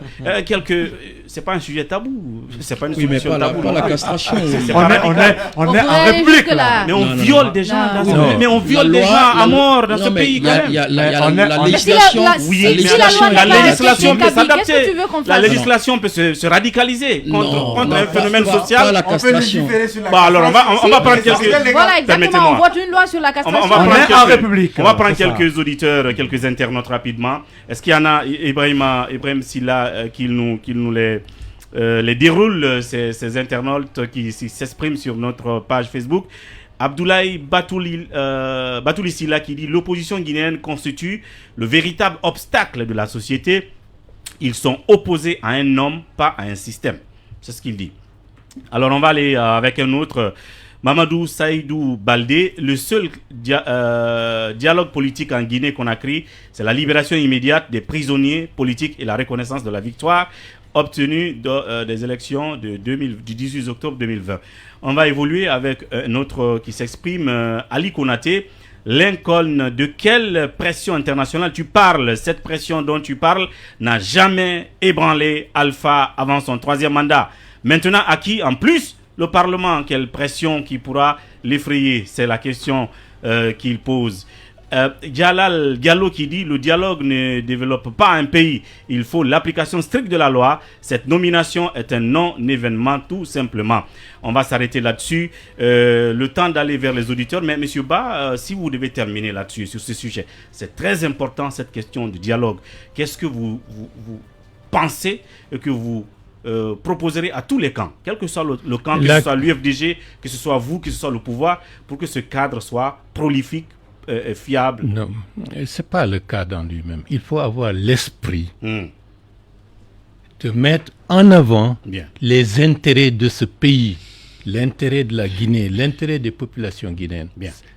C'est pas un sujet tabou, c'est pas une solution tabou. Pas la castration. On est en réplique là. Mais on viole des gens dans ce pays. Mais on viole des gens à mort dans ce pays quand même. La législation. Oui, la législation peut s'adapter. La législation peut se radicaliser contre un phénomène social. La castration. Alors on va prendre quelques... Voilà, exactement, on vote une loi sur la castration. On va prendre quelques auditeurs, quelques internautes rapidement. Est-ce qu'il y en a, Ibrahim Silla, qui nous les déroule, ces internautes qui s'expriment sur notre page Facebook? Abdoulaye Batouli Silla qui dit: l'opposition guinéenne constitue le véritable obstacle de la société. Ils sont opposés à un homme, pas à un système. C'est ce qu'il dit. Alors on va aller avec un autre. Mamadou Saïdou Baldé, le seul dialogue politique en Guinée-Conakry, c'est la libération immédiate des prisonniers politiques et la reconnaissance de la victoire obtenue des élections du 18 octobre 2020. On va évoluer avec un autre qui s'exprime, Ali Konaté. Lincoln, de quelle pression internationale tu parles? Cette pression dont tu parles n'a jamais ébranlé Alpha avant son 3e mandat. Maintenant, à qui en plus le Parlement, quelle pression qui pourra l'effrayer? C'est la question qu'il pose. Diallo qui dit: le dialogue ne développe pas un pays, il faut l'application stricte de la loi. Cette nomination est un non-événement tout simplement. On va s'arrêter là-dessus. Le temps d'aller vers les auditeurs. Mais M. Ba, si vous devez terminer là-dessus, sur ce sujet, c'est très important cette question du dialogue. Qu'est-ce que vous pensez que vous proposerez à tous les camps, quel que soit le camp, que ce soit l'UFDG, que ce soit vous, que ce soit le pouvoir, pour que ce cadre soit prolifique et fiable? Non, ce n'est pas le cadre en lui-même. Il faut avoir l'esprit de mettre en avant les intérêts de ce pays, l'intérêt de la Guinée, l'intérêt des populations guinéennes.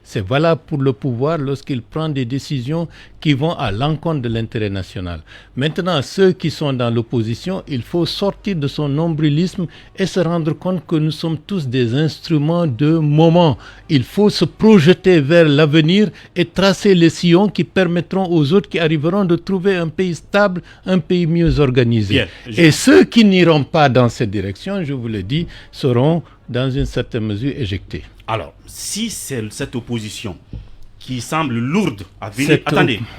C'est valable pour le pouvoir lorsqu'il prend des décisions qui vont à l'encontre de l'intérêt national. Maintenant, ceux qui sont dans l'opposition, il faut sortir de son nombrilisme et se rendre compte que nous sommes tous des instruments de moment. Il faut se projeter vers l'avenir et tracer les sillons qui permettront aux autres qui arriveront de trouver un pays stable, un pays mieux organisé. Et ceux qui n'iront pas dans cette direction, je vous le dis, seront dans une certaine mesure éjectés. Alors, si c'est cette opposition qui semble lourde à venir.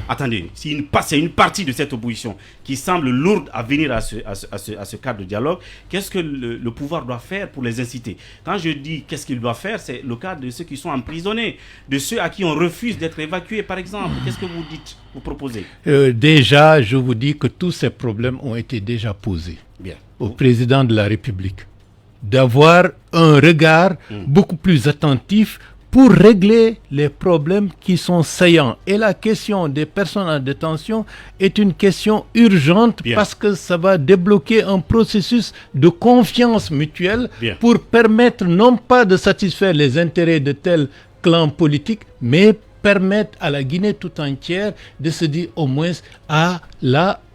Attendez. C'est une partie de cette opposition qui semble lourde à venir à ce cadre de dialogue. Qu'est-ce que le pouvoir doit faire pour les inciter? Quand je dis qu'est-ce qu'il doit faire, c'est le cas de ceux qui sont emprisonnés, de ceux à qui on refuse d'être évacués, par exemple. Qu'est-ce que vous dites, vous proposez? Déjà, je vous dis que tous ces problèmes ont été déjà posés au président de la République. D'avoir un regard beaucoup plus attentif pour régler les problèmes qui sont saillants. Et la question des personnes en détention est une question urgente parce que ça va débloquer un processus de confiance mutuelle pour permettre non pas de satisfaire les intérêts de tel clan politique, mais permettre à la Guinée tout entière de se dire au moins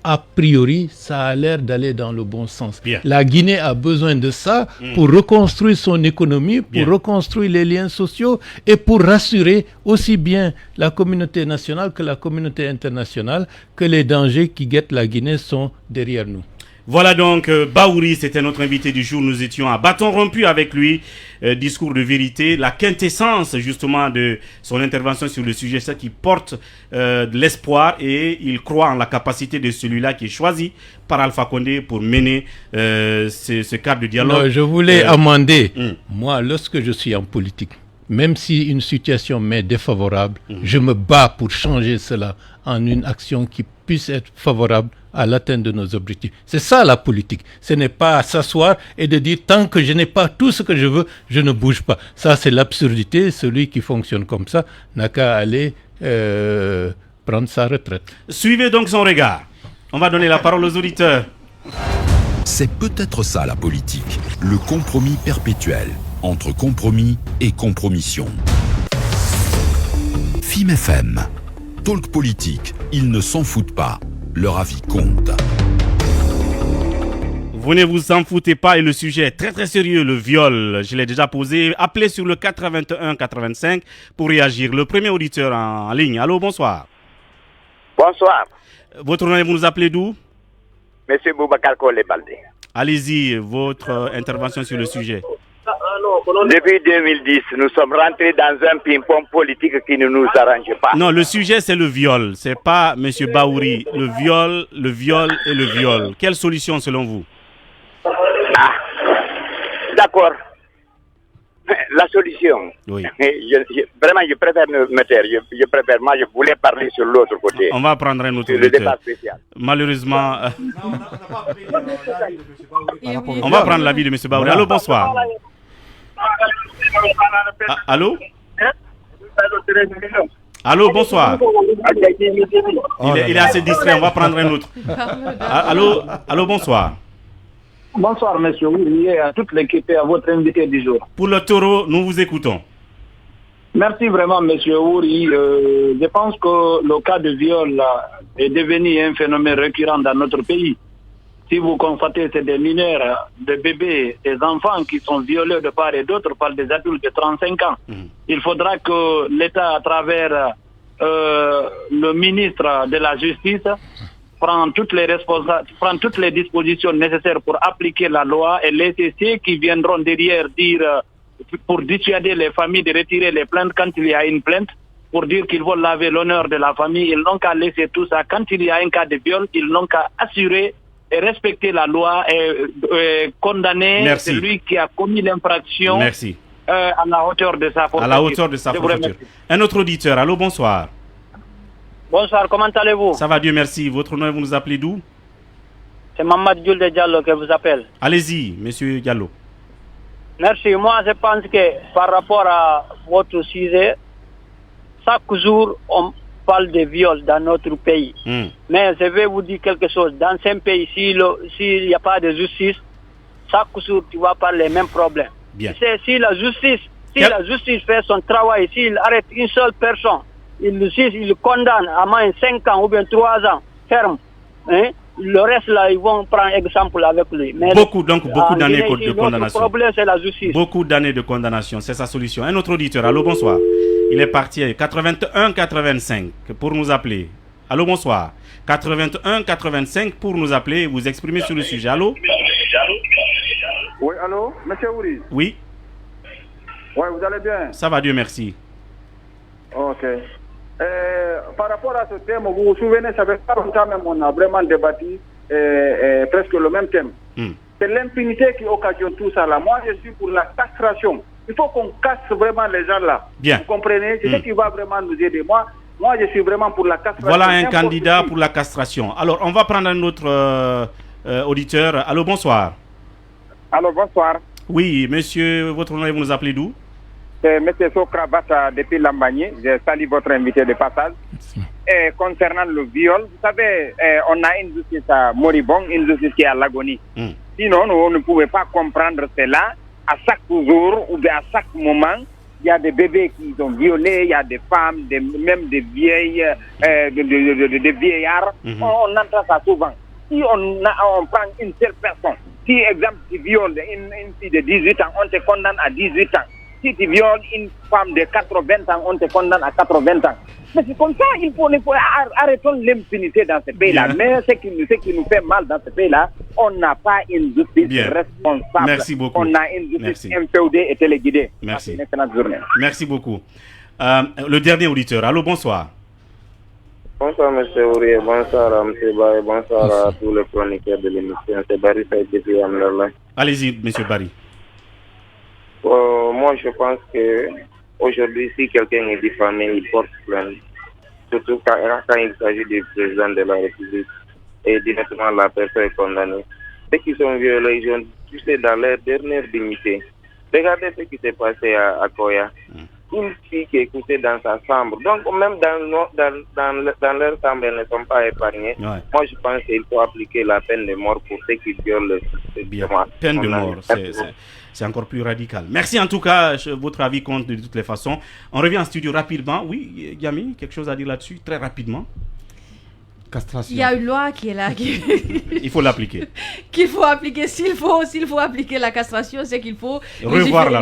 a priori, ça a l'air d'aller dans le bon sens. La Guinée a besoin de ça pour reconstruire son économie, pour reconstruire les liens sociaux et pour rassurer aussi bien la communauté nationale que la communauté internationale que les dangers qui guettent la Guinée sont derrière nous. Voilà donc, Baouri, c'était notre invité du jour. Nous étions à bâton rompu avec lui. Discours de vérité, la quintessence justement de son intervention sur le sujet, ça qui porte de l'espoir, et il croit en la capacité de celui-là qui est choisi par Alpha Condé pour mener ce cadre de dialogue. Non, je voulais amender. Moi, lorsque je suis en politique, même si une situation m'est défavorable, je me bats pour changer cela en une action qui puisse être favorable à l'atteinte de nos objectifs. C'est ça la politique. Ce n'est pas s'asseoir et de dire tant que je n'ai pas tout ce que je veux, je ne bouge pas. Ça, c'est l'absurdité. Celui qui fonctionne comme ça n'a qu'à aller prendre sa retraite. Suivez donc son regard. On va donner la parole aux auditeurs. C'est peut-être ça la politique, le compromis perpétuel entre compromis et compromission. FIM FM, talk politique, ils ne s'en foutent pas. Leur avis compte. Vous ne vous en foutez pas, et le sujet est très très sérieux, le viol. Je l'ai déjà posé. Appelez sur le 81 85 pour réagir. Le premier auditeur en ligne. Allô, bonsoir. Bonsoir. Votre nom, vous nous appelez d'où? Monsieur Boubacar Kole-Baldé. Allez-y, votre intervention sur le sujet. Depuis 2010, nous sommes rentrés dans un ping-pong politique qui ne nous arrange pas. Non, le sujet c'est le viol, c'est pas M. Baouri. Le viol et le viol. Quelle solution selon vous? D'accord. La solution. Oui. Vraiment, je préfère me taire. Moi, je voulais parler sur l'autre côté. On va prendre un autre débat spécial. Malheureusement, on va prendre l'avis de M. Baouri. Allô, bonsoir. Allô? Allô, bonsoir. Il est assez distrait, on va prendre un autre. Allô, bonsoir. Bonsoir, monsieur. Oui, à toute l'équipe et à votre invité du jour. Pour le taureau, nous vous écoutons. Merci vraiment, monsieur Ouri. Je pense que le cas de viol est devenu un phénomène récurrent dans notre pays. Si vous constatez, c'est des mineurs, des bébés, des enfants qui sont violés de part et d'autre par des adultes de 35 ans. Il faudra que l'État, à travers le ministre de la Justice, prend toutes les dispositions nécessaires pour appliquer la loi et laisser ceux qui viendront derrière dire, pour dissuader les familles de retirer les plaintes quand il y a une plainte, pour dire qu'ils vont laver l'honneur de la famille. Ils n'ont qu'à laisser tout ça. Quand il y a un cas de viol, ils n'ont qu'à assurer et respecter la loi et condamner celui qui a commis l'infraction à la hauteur de sa forfaiture. À la hauteur de sa forfaiture. Un autre auditeur. Allô, bonsoir. Bonsoir, comment allez-vous? Ça va, Dieu merci. Votre nom, vous nous appelez d'où? C'est Mamad Djoul Diallo qui vous appelle. Allez-y, monsieur Diallo. Merci. Moi, je pense que par rapport à votre sujet, chaque jour, on parle de viol dans notre pays. Mais je vais vous dire quelque chose. Dans un pays, s'il n'y a pas de justice, chaque jour, tu vas parler les mêmes problèmes. Si la justice fait son travail, s'il arrête une seule personne, il condamne à moins 5 ans ou bien 3 ans ferme. Le reste là, ils vont prendre exemple avec lui. Mais beaucoup d'années de condamnation. Le problème, c'est la justice. Beaucoup d'années de condamnation, c'est sa solution. Un autre auditeur, allô, bonsoir. Il est parti 81-85 pour nous appeler. Allô, bonsoir. 81-85 pour nous appeler et vous exprimer sur le sujet. Allô? Oui, allô, monsieur Ouri? Oui. Oui, vous allez bien? Ça va, Dieu merci. Ok. Par rapport à ce thème, vous vous souvenez, ça fait pas longtemps même, on a vraiment débattu presque le même thème. C'est l'impunité qui occasionne tout ça là. Moi, je suis pour la castration. Il faut qu'on casse vraiment les gens là. Bien. Vous comprenez? C'est ce qui va vraiment nous aider. Moi, je suis vraiment pour la castration. Voilà un candidat pour la castration. Alors, on va prendre un autre auditeur. Allô, bonsoir. Allô, bonsoir. Oui, monsieur, votre nom, vous nous appelez d'où? C'est M. Sokrabata depuis Lambagné. Je salue votre invité de passage. Et concernant le viol, vous savez, on a une justice moribonde, une justice qui est à l'agonie. Sinon, on ne pouvait pas comprendre cela. À chaque jour ou bien à chaque moment, il y a des bébés qui sont violés, il y a des femmes, même des vieilles, des vieillards. On entend ça souvent. Si on prend une seule personne, si exemple tu violes une fille de 18 ans, on te condamne à 18 ans. Si tu violes une femme de 80 ans, on te condamne à 80 ans. Mais c'est comme ça, il faut arrêtons l'impunité dans ce pays-là. Mais ce qui nous fait mal dans ce pays-là, on n'a pas une justice responsable. Merci beaucoup. On a une justice inféodée et téléguidée. Merci. Une excellente journée. Merci beaucoup. Le dernier auditeur. Allô, bonsoir. Bonsoir, M. Ourier. Bonsoir à M. Barry. Bonsoir à tous les chroniqueurs de l'émission. C'est Barry Saïd Amnala. Allez-y, M. Barry. Moi, je pense que aujourd'hui, si quelqu'un est diffamé, il porte plainte. Surtout quand il s'agit du président de la République et directement la personne est condamnée. Ceux qui sont violés, ils ont touché dans leur dernière dignité. Regardez ce qui s'est passé à Koya. Une fille qui est couchée dans sa chambre. Donc, même dans leur chambre, elles ne sont pas épargnées. Ouais. Moi, je pense qu'il faut appliquer la peine de mort pour ceux qui violent le système. Peine de mort, c'est encore plus radical. Merci en tout cas, votre avis compte de toutes les façons. On revient en studio rapidement. Oui, Yami, quelque chose à dire là-dessus, très rapidement. Castration. Il y a une loi qui est là. Il faut l'appliquer. Qu'il faut appliquer. S'il faut appliquer la castration, c'est qu'il faut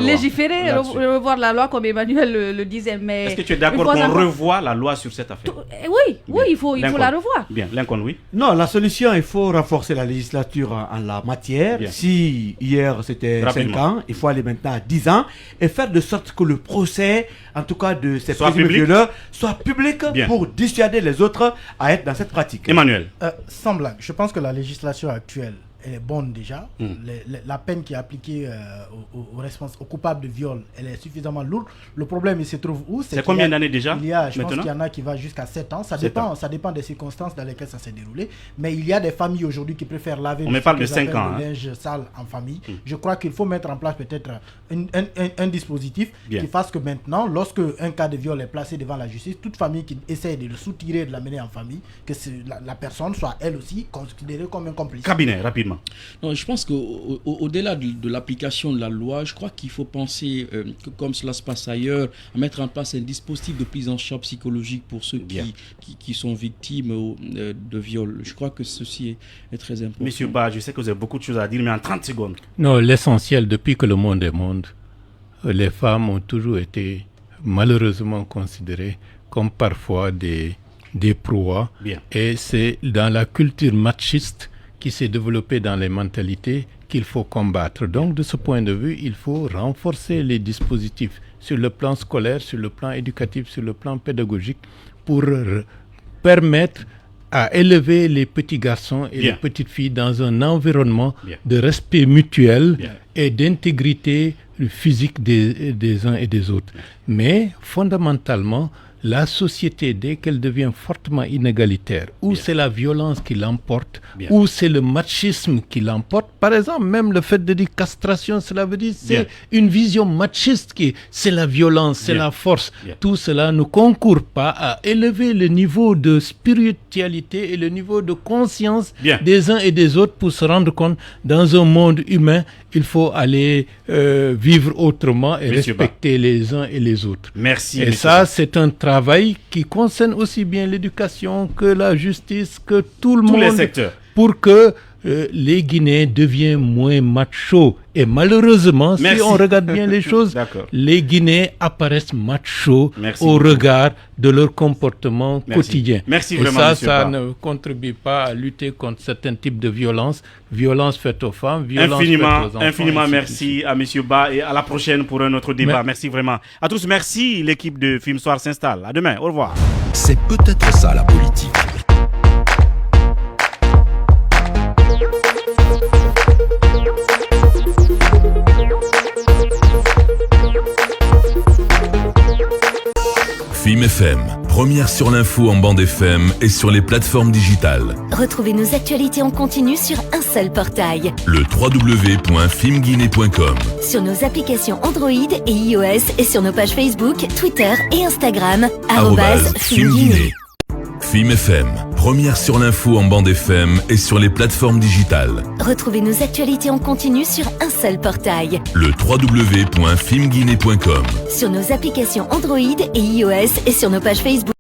légiférer, revoir la loi comme Emmanuel le disait. Mais est-ce que tu es d'accord qu'on revoie la loi sur cette affaire? Oui, il faut la revoir. Bien, Lincoln, oui. Non, la solution, il faut renforcer la législature en la matière. Bien. Si hier c'était 5 ans, il faut aller maintenant à 10 ans et faire de sorte que le procès, en tout cas de ces présumés violeurs, soit public pour dissuader les autres à être dans cette pratique. Emmanuel. Sans blague, je pense que la législation actuelle elle est bonne déjà. La peine qui est appliquée aux coupables de viol, elle est suffisamment lourde. Le problème, il se trouve où? C'est combien d'années déjà? Je pense qu'il y en a qui va jusqu'à 7 ans. Ça dépend des circonstances dans lesquelles ça s'est déroulé. Mais il y a des familles aujourd'hui qui préfèrent laver le linge sale en famille. Je crois qu'il faut mettre en place peut-être un dispositif qui fasse que maintenant, lorsque un cas de viol est placé devant la justice, toute famille qui essaie de le soutirer, de l'amener en famille, que la personne soit elle aussi considérée comme un complice. Cabinet, rapidement. Non, je pense qu'au-delà de l'application de la loi, je crois qu'il faut penser, que comme cela se passe ailleurs, à mettre en place un dispositif de prise en charge psychologique pour ceux qui sont victimes de viol. Je crois que ceci est très important. Monsieur Ba, je sais que vous avez beaucoup de choses à dire, mais en 30 secondes. Non, l'essentiel, depuis que le monde est monde, les femmes ont toujours été malheureusement considérées comme parfois des proies. Et c'est dans la culture machiste qui s'est développé dans les mentalités qu'il faut combattre. Donc, de ce point de vue, il faut renforcer les dispositifs sur le plan scolaire, sur le plan éducatif, sur le plan pédagogique, pour permettre à élever les petits garçons et les petites filles dans un environnement de respect mutuel et d'intégrité physique des uns et des autres. Mais, fondamentalement, la société, dès qu'elle devient fortement inégalitaire, ou c'est la violence qui l'emporte, ou c'est le machisme qui l'emporte, par exemple, même le fait de dire castration, cela veut dire c'est une vision machiste c'est la violence, c'est la force. Tout cela ne concourt pas à élever le niveau de spiritualité et le niveau de conscience des uns et des autres pour se rendre compte, dans un monde humain, il faut aller vivre autrement et respecter les uns et les autres. Merci. Et ça, c'est un travail qui concerne aussi bien l'éducation que la justice, que tout le monde. Tous les secteurs. Pour que les Guinéens deviennent moins machos. Et malheureusement, si on regarde bien les choses, les Guinéens apparaissent machos au regard de leur comportement quotidien. Merci et vraiment, ça ne contribue pas à lutter contre certains types de violences faites aux femmes, violences faites aux enfants. Infiniment merci à M. Ba et à la prochaine pour un autre débat. Merci vraiment. À tous, merci. L'équipe de Film Soir s'installe. À demain. Au revoir. C'est peut-être ça la politique. Film FM, première sur l'info en bande FM et sur les plateformes digitales. Retrouvez nos actualités en continu sur un seul portail. Le www.filmguinée.com. Sur nos applications Android et iOS et sur nos pages Facebook, Twitter et Instagram. @filmguinée. Film FM, première sur l'info en bande FM et sur les plateformes digitales. Retrouvez nos actualités en continu sur un seul portail. Le www.filmguinée.com. Sur nos applications Android et iOS et sur nos pages Facebook.